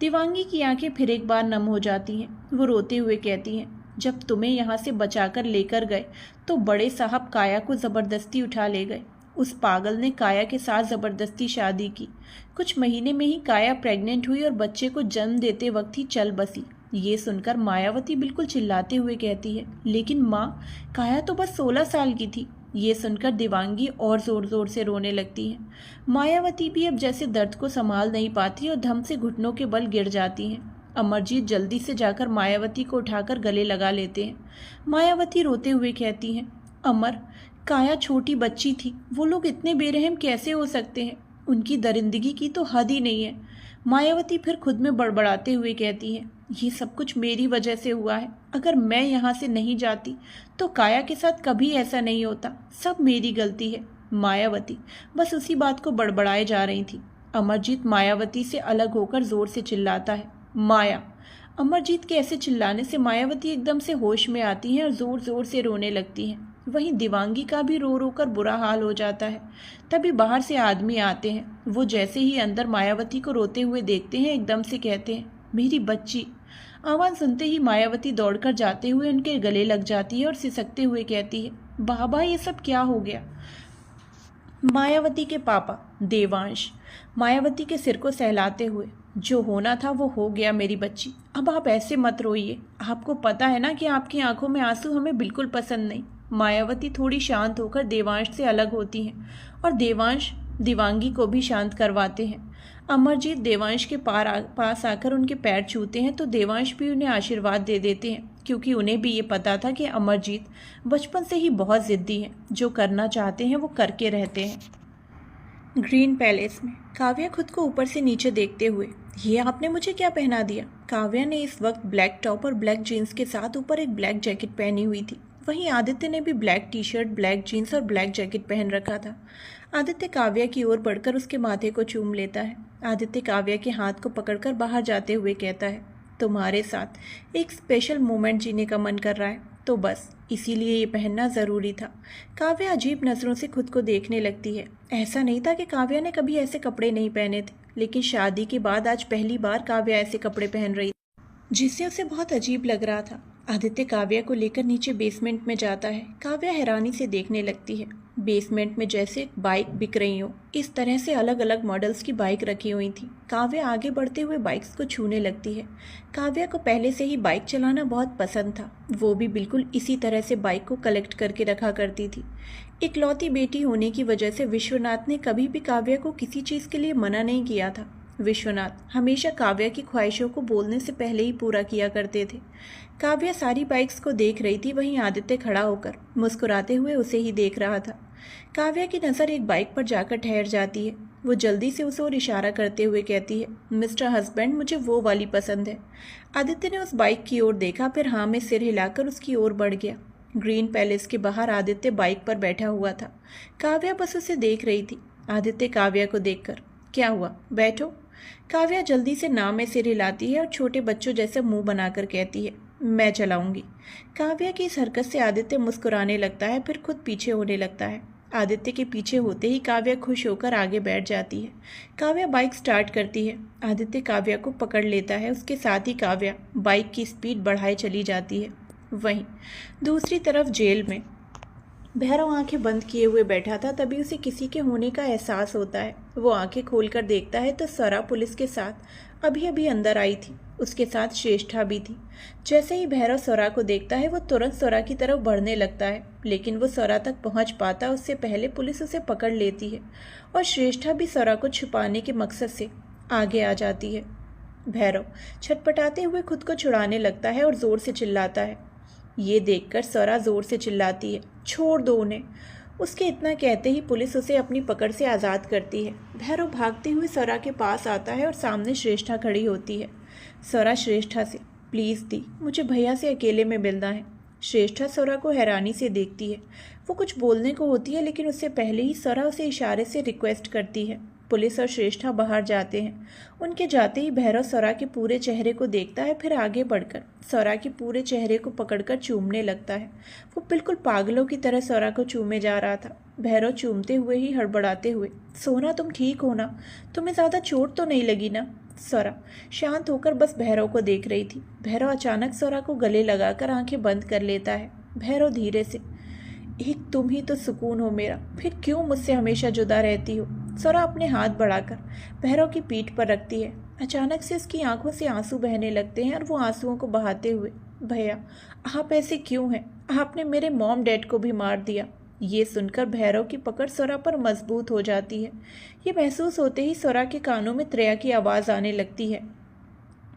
दिवांगी की आंखें फिर एक बार नम हो जाती हैं। वो रोते हुए कहती हैं, जब तुम्हें यहाँ से बचाकर लेकर गए तो बड़े साहब काया को ज़बरदस्ती उठा ले गए। उस पागल ने काया के साथ ज़बरदस्ती शादी की। कुछ महीने में ही काया प्रेग्नेंट हुई और बच्चे को जन्म देते वक्त ही चल बसी। ये सुनकर मायावती बिल्कुल चिल्लाते हुए कहती है, लेकिन माँ, काया तो बस 16 साल की थी। ये सुनकर दिवांगी और ज़ोर ज़ोर से रोने लगती है। मायावती भी अब जैसे दर्द को संभाल नहीं पाती और धम से घुटनों के बल गिर जाती हैं। अमरजीत जल्दी से जाकर मायावती को उठाकर गले लगा लेते हैं। मायावती रोते हुए कहती हैं, अमर, काया छोटी बच्ची थी, वो लोग इतने बेरहम कैसे हो सकते हैं? उनकी दरिंदगी की तो हद ही नहीं है। मायावती फिर खुद में बड़बड़ाते हुए कहती है, ये सब कुछ मेरी वजह से हुआ है। अगर मैं यहाँ से नहीं जाती तो काया के साथ कभी ऐसा नहीं होता। सब मेरी गलती है। मायावती बस उसी बात को बड़बड़ाए जा रही थी। अमरजीत मायावती से अलग होकर जोर से चिल्लाता है, माया। अमरजीत के ऐसे चिल्लाने से मायावती एकदम से होश में आती हैं और ज़ोर ज़ोर से रोने लगती हैं। वहीं दिवांगी का भी रो रो कर बुरा हाल हो जाता है। तभी बाहर से आदमी आते हैं। वो जैसे ही अंदर मायावती को रोते हुए देखते हैं, एकदम से कहते हैं, मेरी बच्ची। आवाज़ सुनते ही मायावती दौड़कर जाते हुए उनके गले लग जाती है और सिसकते हुए कहती है, बाबा ये सब क्या हो गया? मायावती के पापा देवांश मायावती के सिर को सहलाते हुए, जो होना था वो हो गया मेरी बच्ची, अब आप ऐसे मत रोइए। आपको पता है ना कि आपकी आंखों में आंसू हमें बिल्कुल पसंद नहीं। मायावती थोड़ी शांत होकर देवांश से अलग होती हैं और देवांश दिवांगी को भी शांत करवाते हैं। अमरजीत देवांश के पास आकर उनके पैर छूते हैं तो देवांश भी उन्हें आशीर्वाद दे देते हैं, क्योंकि उन्हें भी ये पता था कि अमरजीत बचपन से ही बहुत ज़िद्दी हैं, जो करना चाहते हैं वो करके रहते हैं। ग्रीन पैलेस में काव्या खुद को ऊपर से नीचे देखते हुए, ये आपने मुझे क्या पहना दिया? काव्या ने इस वक्त ब्लैक टॉप और ब्लैक जीन्स के साथ ऊपर एक ब्लैक जैकेट पहनी हुई थी। वहीं आदित्य ने भी black T shirt, black jeans और ब्लैक जैकेट पहन रखा था। आदित्य काव्या की ओर बढ़कर उसके माथे को चूम लेता है। आदित्य काव्या के हाथ को पकड़कर बाहर जाते हुए कहता है, तुम्हारे साथ एक स्पेशल मोमेंट जीने का मन कर रहा है, तो बस इसीलिए ये पहनना ज़रूरी था। काव्या अजीब नज़रों से खुद को देखने लगती है। ऐसा नहीं था कि काव्या ने कभी ऐसे कपड़े नहीं पहने थे, लेकिन शादी के बाद आज पहली बार काव्या ऐसे कपड़े पहन रही, जिससे उसे बहुत अजीब लग रहा था। आदित्य काव्या को लेकर नीचे बेसमेंट में जाता है। काव्या हैरानी से देखने लगती है। बेसमेंट में जैसे बाइक बिक रही हो, इस तरह से अलग अलग मॉडल्स की बाइक रखी हुई थी। काव्या आगे बढ़ते हुए बाइक्स को छूने लगती है। काव्या को पहले से ही बाइक चलाना बहुत पसंद था। वो भी बिल्कुल इसी तरह से बाइक को कलेक्ट करके रखा करती थी। इकलौती बेटी होने की वजह से विश्वनाथ ने कभी भी काव्या को किसी चीज़ के लिए मना नहीं किया था। विश्वनाथ हमेशा काव्या की ख्वाहिशों को बोलने से पहले ही पूरा किया करते थे। काव्या सारी बाइक्स को देख रही थी, वहीं आदित्य खड़ा होकर मुस्कुराते हुए उसे ही देख रहा था। काव्या की नज़र एक बाइक पर जाकर ठहर जाती है। वो जल्दी से उसे और इशारा करते हुए कहती है, मिस्टर हस्बैंड, मुझे वो वाली पसंद है। आदित्य ने उस बाइक की ओर देखा, फिर हाँ में सिर हिलाकर उसकी ओर बढ़ गया। ग्रीन पैलेस के बाहर आदित्य बाइक पर बैठा हुआ था। काव्या बस उसे देख रही थी। आदित्य काव्या को देखकर, क्या हुआ, बैठो। काव्या जल्दी से ना में सिर हिलाती है और छोटे बच्चों जैसे मुंह बनाकर कहती है, मैं चलाऊंगी। काव्या की इस हरकत से आदित्य मुस्कुराने लगता है, फिर खुद पीछे होने लगता है। आदित्य के पीछे होते ही काव्या खुश होकर आगे बैठ जाती है। काव्या बाइक स्टार्ट करती है। आदित्य काव्या को पकड़ लेता है। उसके साथ ही काव्या बाइक की स्पीड बढ़ाए चली जाती है। वहीं दूसरी तरफ जेल में भैरव आंखें बंद किए हुए बैठा था। तभी उसे किसी के होने का एहसास होता है। वो आंखें खोलकर देखता है तो स्वरा पुलिस के साथ अभी अभी अंदर आई थी। उसके साथ श्रेष्ठा भी थी। जैसे ही भैरव स्वरा को देखता है वो तुरंत स्वरा की तरफ बढ़ने लगता है, लेकिन वो स्वरा तक पहुंच पाता उससे पहले पुलिस उसे पकड़ लेती है और श्रेष्ठा भी स्वरा को छुपाने के मकसद से आगे आ जाती है। भैरव छटपटाते हुए खुद को छुड़ाने लगता है और जोर से चिल्लाता है। ये देखकर स्वरा जोर से चिल्लाती है, छोड़ दो उन्हें। उसके इतना कहते ही पुलिस उसे अपनी पकड़ से आज़ाद करती है। भैरव भागते हुए स्वरा के पास आता है और सामने श्रेष्ठा खड़ी होती है। स्वरा श्रेष्ठा से, प्लीज़ दी, मुझे भैया से अकेले में मिलना है। श्रेष्ठा स्वरा को हैरानी से देखती है। वो कुछ बोलने को होती है, लेकिन उससे पहले ही स्वरा उसे इशारे से रिक्वेस्ट करती है। पुलिस और श्रेष्ठा बाहर जाते हैं। उनके जाते ही भैरव स्वरा के पूरे चेहरे को देखता है, फिर आगे बढ़कर स्वरा के पूरे चेहरे को पकड़कर चूमने लगता है। वो बिल्कुल पागलों की तरह स्वरा को चूमे जा रहा था। भैरव चूमते हुए ही हड़बड़ाते हुए, सोना तुम ठीक हो ना? तुम्हें ज़्यादा चोट तो नहीं लगी ना? स्वरा शांत होकर बस भैरव को देख रही थी। भैरव अचानक स्वरा को गले लगाकर आंखें बंद कर लेता है। भैरव धीरे से, एक तुम ही तो सुकून हो मेरा, फिर क्यों मुझसे हमेशा जुदा रहती हो? स्वरा अपने हाथ बढ़ाकर भैरव की पीठ पर रखती है। अचानक से उसकी आंखों से आंसू बहने लगते हैं और वो आंसुओं को बहाते हुए, भैया आप ऐसे क्यों हैं? आपने मेरे मॉम डैड को भी मार दिया। ये सुनकर भैरव की पकड़ स्वरा पर मजबूत हो जाती है। ये महसूस होते ही स्वरा के कानों में त्रेया की आवाज़ आने लगती है,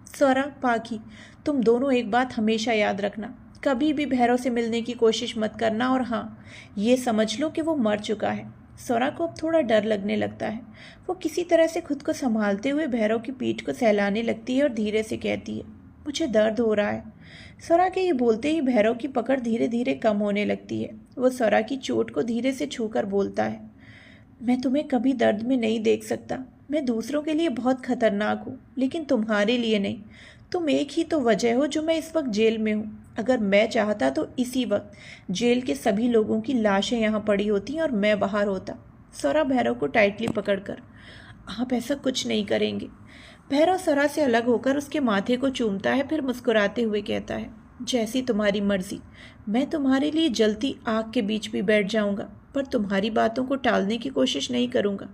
स्वरा, पाखी, तुम दोनों एक बात हमेशा याद रखना, कभी भी भैरव से मिलने की कोशिश मत करना, और हाँ, ये समझ लो कि वो मर चुका है। स्वरा को अब थोड़ा डर लगने लगता है। वो किसी तरह से खुद को संभालते हुए भैरव की पीठ को सहलाने लगती है और धीरे से कहती है, मुझे दर्द हो रहा है। स्वरा के ये बोलते ही भैरव की पकड़ धीरे धीरे कम होने लगती है। वो स्वरा की चोट को धीरे से छूकर बोलता है, मैं तुम्हें कभी दर्द में नहीं देख सकता। मैं दूसरों के लिए बहुत खतरनाक हूँ, लेकिन तुम्हारे लिए नहीं। तुम एक ही तो वजह हो जो मैं इस वक्त जेल में हूँ। अगर मैं चाहता तो इसी वक्त जेल के सभी लोगों की लाशें यहाँ पड़ी होती और मैं बाहर होता। स्वरा भैरव को टाइटली पकड़कर आप ऐसा कुछ नहीं करेंगे। भैरव सरा से अलग होकर उसके माथे को चूमता है, फिर मुस्कुराते हुए कहता है, जैसी तुम्हारी मर्जी। मैं तुम्हारे लिए जलती आग के बीच भी बैठ जाऊंगा, पर तुम्हारी बातों को टालने की कोशिश नहीं करूंगा।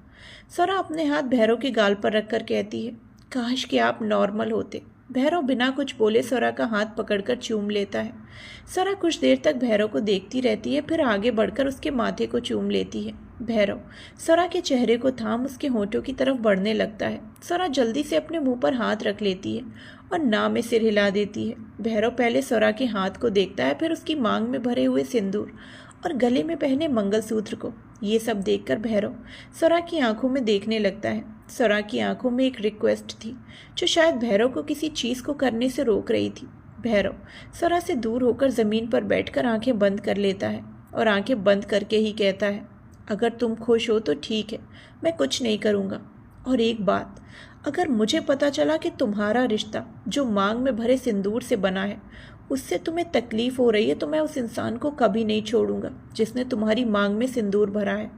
सरा अपने हाथ भैरव के गाल पर रखकर कहती है, काश कि आप नॉर्मल होते। भैरव बिना कुछ बोले सरा का हाथ पकड़कर चूम लेता है। सरा कुछ देर तक भैरव को देखती रहती है, फिर आगे बढ़कर उसके माथे को चूम लेती है। भैरव सरा के चेहरे को थाम उसके होठों की तरफ बढ़ने लगता है। सरा जल्दी से अपने मुंह पर हाथ रख लेती है और ना में सिर हिला देती है। भैरव पहले सरा के हाथ को देखता है, फिर उसकी मांग में भरे हुए सिंदूर और गले में पहने मंगलसूत्र को। ये सब देखकर भैरव सरा की आंखों में देखने लगता है। सरा की आंखों में एक रिक्वेस्ट थी जो शायद भैरव को किसी चीज़ को करने से रोक रही थी। भैरव सरा से दूर होकर ज़मीन पर बैठकर आंखें बंद कर लेता है और आंखें बंद करके ही कहता है, अगर तुम खुश हो तो ठीक है, मैं कुछ नहीं करूँगा। और एक बात, अगर मुझे पता चला कि तुम्हारा रिश्ता जो मांग में भरे सिंदूर से बना है उससे तुम्हें तकलीफ़ हो रही है, तो मैं उस इंसान को कभी नहीं छोड़ूंगा जिसने तुम्हारी मांग में सिंदूर भरा है।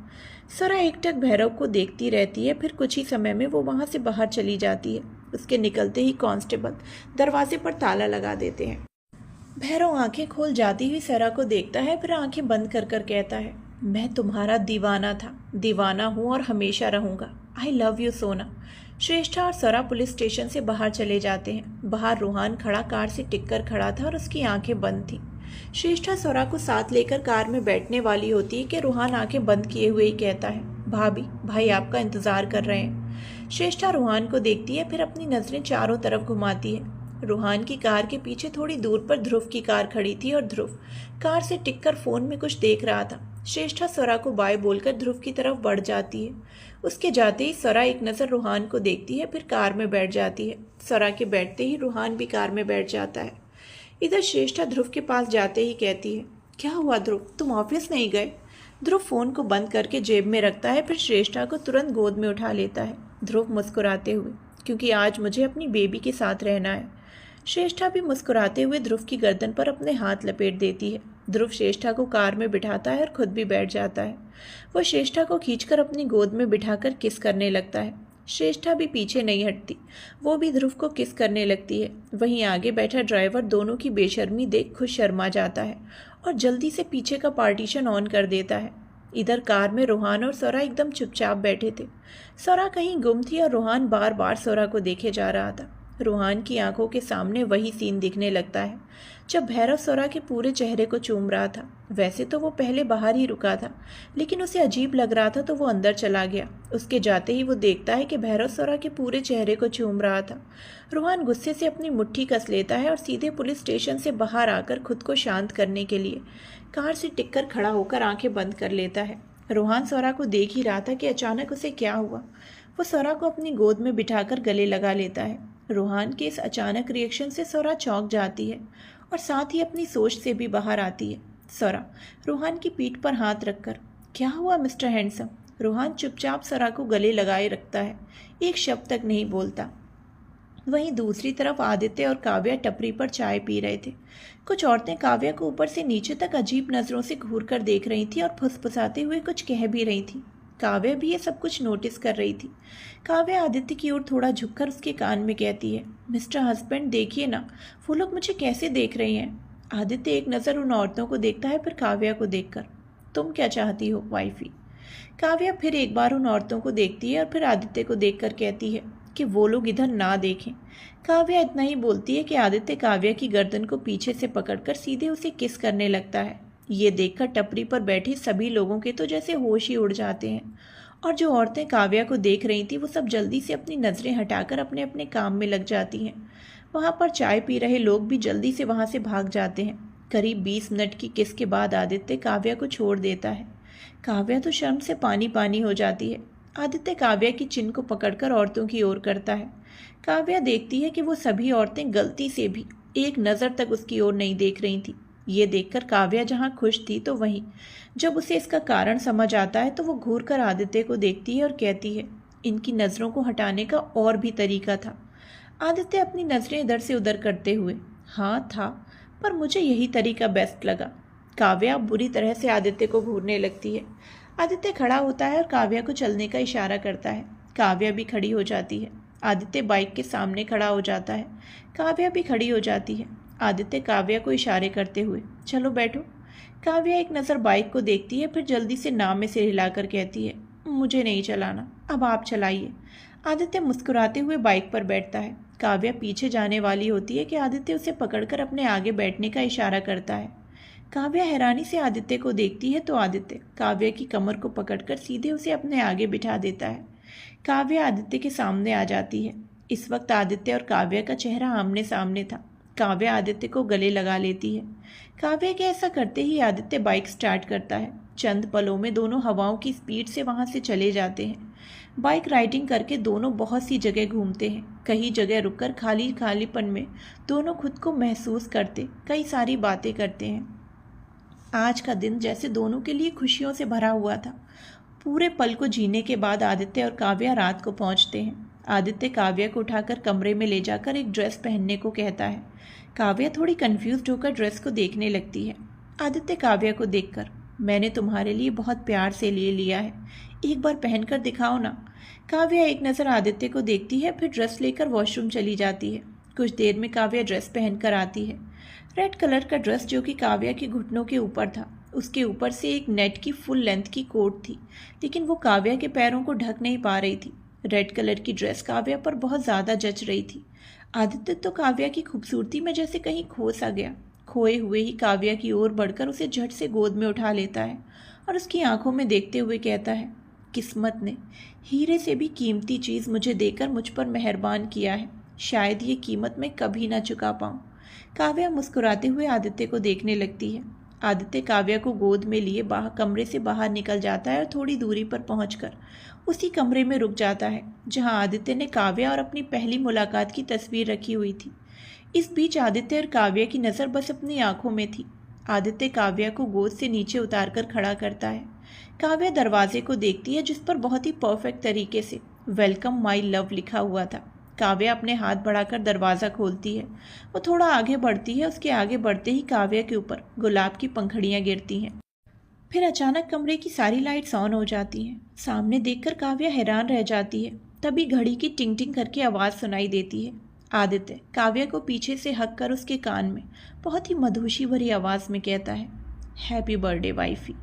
सरा एकटक भैरव को देखती रहती है, फिर कुछ ही समय में वो वहाँ से बाहर चली जाती है। उसके निकलते ही कांस्टेबल दरवाजे पर ताला लगा देते हैं। भैरव आंखें खोल जाती हुई सरा को देखता है, फिर आंखें बंद कर कर कहता है, मैं तुम्हारा दीवाना था, दीवाना हूँ और हमेशा रहूँगा। आई लव यू सोना। श्रेष्ठा और सरा पुलिस स्टेशन से बाहर चले जाते हैं। बाहर रूहान खड़ा कार से टिक कर खड़ा था और उसकी आंखें बंद थीं। श्रेष्ठा सरा को साथ लेकर कार में बैठने वाली होती है कि रूहान आंखें बंद किए हुए ही कहता है, भाभी भाई आपका इंतजार कर रहे हैं। श्रेष्ठा रूहान को देखती है, फिर अपनी नजरें चारों तरफ घुमाती है। रूहान की कार के पीछे थोड़ी दूर पर ध्रुव की कार खड़ी थी और ध्रुव कार से टिककर फोन में कुछ देख रहा था। श्रेष्ठा सरा को बाय बोलकर ध्रुव की तरफ बढ़ जाती है। उसके जाते ही सरा एक नज़र रूहान को देखती है, फिर कार में बैठ जाती है। सरा के बैठते ही रूहान भी कार में बैठ जाता है। इधर श्रेष्ठा ध्रुव के पास जाते ही कहती है, क्या हुआ ध्रुव, तुम ऑफिस नहीं गए? ध्रुव फ़ोन को बंद करके जेब में रखता है, फिर श्रेष्ठा को तुरंत गोद में उठा लेता है। ध्रुव मुस्कुराते हुए, क्योंकि आज मुझे अपनी बेबी के साथ रहना है। श्रेष्ठा भी मुस्कुराते हुए ध्रुव की गर्दन पर अपने हाथ लपेट देती है। ध्रुव श्रेष्ठा को कार में बिठाता है और खुद भी बैठ जाता है। वो श्रेष्ठा को खींचकर अपनी गोद में बिठाकर किस करने लगता है। श्रेष्ठा भी पीछे नहीं हटती, वो भी ध्रुव को किस करने लगती है। वहीं आगे बैठा ड्राइवर दोनों की बेशर्मी देख खुद शर्मा जाता है और जल्दी से पीछे का पार्टीशन ऑन कर देता है। इधर कार में रूहान और सरा एकदम चुपचाप बैठे थे। सरा कहीं गुम थी और रूहान बार बार सरा को देखे जा रहा था। रूहान की आंखों के सामने वही सीन दिखने लगता है जब भैरव सरा के पूरे चेहरे को चूम रहा था। वैसे तो वो पहले बाहर ही रुका था, लेकिन उसे अजीब लग रहा था तो वो अंदर चला गया। उसके जाते ही वो देखता है कि भैरव सरा के पूरे चेहरे को चूम रहा था। रूहान गुस्से से अपनी मुट्ठी कस लेता है और सीधे पुलिस स्टेशन से बाहर आकर खुद को शांत करने के लिए कार से टिककर खड़ा होकर आंखें बंद कर लेता है। रूहान सरा को देख ही रहा था कि अचानक उसे क्या हुआ। वो सरा को अपनी गोद में बिठाकर गले लगा लेता है। रूहान के इस अचानक रिएक्शन से सरा चौंक जाती है और साथ ही अपनी सोच से भी बाहर आती है। सरा रूहान की पीठ पर हाथ रखकर, क्या हुआ मिस्टर हैंडसम? रूहान चुपचाप सरा को गले लगाए रखता है, एक शब्द तक नहीं बोलता। वहीं दूसरी तरफ आदित्य और काव्या टपरी पर चाय पी रहे थे। कुछ औरतें काव्या को ऊपर से नीचे तक अजीब नज़रों से घूर कर देख रही थी और फुसफुसाते हुए कुछ कह भी रही थी। काव्या भी ये सब कुछ नोटिस कर रही थी। काव्या आदित्य की ओर थोड़ा झुककर उसके कान में कहती है, मिस्टर हस्बैंड देखिए ना, वो लोग मुझे कैसे देख रहे हैं। आदित्य एक नज़र उन औरतों को देखता है, फिर काव्या को देखकर, तुम क्या चाहती हो वाइफी? काव्या फिर एक बार उन औरतों को देखती है और फिर आदित्य को देखकर कहती है कि वो लोग इधर ना देखें। काव्या इतना ही बोलती है कि आदित्य काव्या की गर्दन को पीछे से पकड़कर सीधे उसे किस करने लगता है। ये देखकर टपरी पर बैठे सभी लोगों के तो जैसे होश ही उड़ जाते हैं और जो औरतें काव्या को देख रही थी वो सब जल्दी से अपनी नज़रें हटाकर अपने अपने काम में लग जाती हैं। वहाँ पर चाय पी रहे लोग भी जल्दी से वहाँ से भाग जाते हैं। करीब 20 मिनट की किस के बाद आदित्य काव्या को छोड़ देता है। काव्या तो शर्म से पानी पानी हो जाती है। आदित्य काव्या की चिन को पकड़कर औरतों की ओर करता है। काव्या देखती है कि वो सभी औरतें गलती से भी एक नज़र तक उसकी ओर नहीं देख रही थी। ये देखकर काव्या जहाँ खुश थी तो वहीं जब उसे इसका कारण समझ आता है तो वो घूर कर आदित्य को देखती है और कहती है, इनकी नज़रों को हटाने का और भी तरीका था। आदित्य अपनी नज़रें इधर से उधर करते हुए, हाँ था, पर मुझे यही तरीका बेस्ट लगा। काव्या बुरी तरह से आदित्य को घूरने लगती है। आदित्य खड़ा होता है और काव्या को चलने का इशारा करता है। काव्या भी खड़ी हो जाती है। आदित्य बाइक के सामने खड़ा हो जाता है। काव्या भी खड़ी हो जाती है। आदित्य काव्या को इशारे करते हुए, चलो बैठो। काव्या एक नज़र बाइक को देखती है, फिर जल्दी से नाम में सिर हिलाकर कहती है, मुझे नहीं चलाना, अब आप चलाइए। आदित्य मुस्कुराते हुए बाइक पर बैठता है। काव्या पीछे जाने वाली होती है कि आदित्य उसे पकड़कर अपने आगे बैठने का इशारा करता है। काव्या हैरानी से आदित्य को देखती है तो आदित्य काव्या की कमर को पकड़कर सीधे उसे अपने आगे बिठा देता है। काव्या आदित्य के सामने आ जाती है। इस वक्त आदित्य और काव्या का चेहरा आमने सामने था। काव्या आदित्य को गले लगा लेती है। काव्या के ऐसा करते ही आदित्य बाइक स्टार्ट करता है। चंद पलों में दोनों हवाओं की स्पीड से वहां से चले जाते हैं। बाइक राइडिंग करके दोनों बहुत सी जगह घूमते हैं। कई जगह रुककर खाली खालीपन में दोनों खुद को महसूस करते कई सारी बातें करते हैं। आज का दिन जैसे दोनों के लिए खुशियों से भरा हुआ था। पूरे पल को जीने के बाद आदित्य और काव्या रात को पहुंचते हैं। आदित्य काव्या को उठाकर कमरे में ले जाकर एक ड्रेस पहनने को कहता है। काव्या थोड़ी कंफ्यूज्ड होकर ड्रेस को देखने लगती है। आदित्य काव्या को देखकर, मैंने तुम्हारे लिए बहुत प्यार से ले लिया है, एक बार पहनकर दिखाओ ना। काव्या एक नज़र आदित्य को देखती है, फिर ड्रेस लेकर वॉशरूम चली जाती है। कुछ देर में काव्या ड्रेस पहनकर आती है। रेड कलर का ड्रेस जो कि काव्या के घुटनों के ऊपर था। उसके ऊपर से एक नेट की फुल लेंथ की कोट थी, लेकिन वो काव्या के पैरों को ढक नहीं पा रही थी। रेड कलर की ड्रेस काव्या पर बहुत ज़्यादा जच रही थी। आदित्य तो काव्या की खूबसूरती में जैसे कहीं खो सा गया। खोए हुए ही काव्या की ओर बढ़कर उसे झट से गोद में उठा लेता है और उसकी आंखों में देखते हुए कहता है, किस्मत ने हीरे से भी कीमती चीज़ मुझे देकर मुझ पर मेहरबान किया है। शायद ये कीमत मैं कभी ना चुका पाऊँ। काव्या मुस्कुराते हुए आदित्य को देखने लगती है। आदित्य काव्या को गोद में लिए कमरे से बाहर निकल जाता है और थोड़ी दूरी पर पहुंचकर उसी कमरे में रुक जाता है जहां आदित्य ने काव्या और अपनी पहली मुलाकात की तस्वीर रखी हुई थी। इस बीच आदित्य और काव्या की नज़र बस अपनी आंखों में थी। आदित्य काव्या को गोद से नीचे उतारकर खड़ा करता है। काव्या दरवाजे को देखती है जिस पर बहुत ही परफेक्ट तरीके से वेलकम माई लव लिखा हुआ था। काव्या अपने हाथ बढ़ाकर दरवाज़ा खोलती है। वो थोड़ा आगे बढ़ती है। उसके आगे बढ़ते ही काव्या के ऊपर गुलाब की पंखुड़ियाँ गिरती हैं। फिर अचानक कमरे की सारी लाइट्स ऑन हो जाती हैं। सामने देखकर काव्या हैरान रह जाती है। तभी घड़ी की टिंग टिंग करके आवाज़ सुनाई देती है। आदित्य काव्या को पीछे से हक कर उसके कान में बहुत ही मधुशी भरी आवाज़ में कहता है, हैप्पी बर्थडे वाइफी।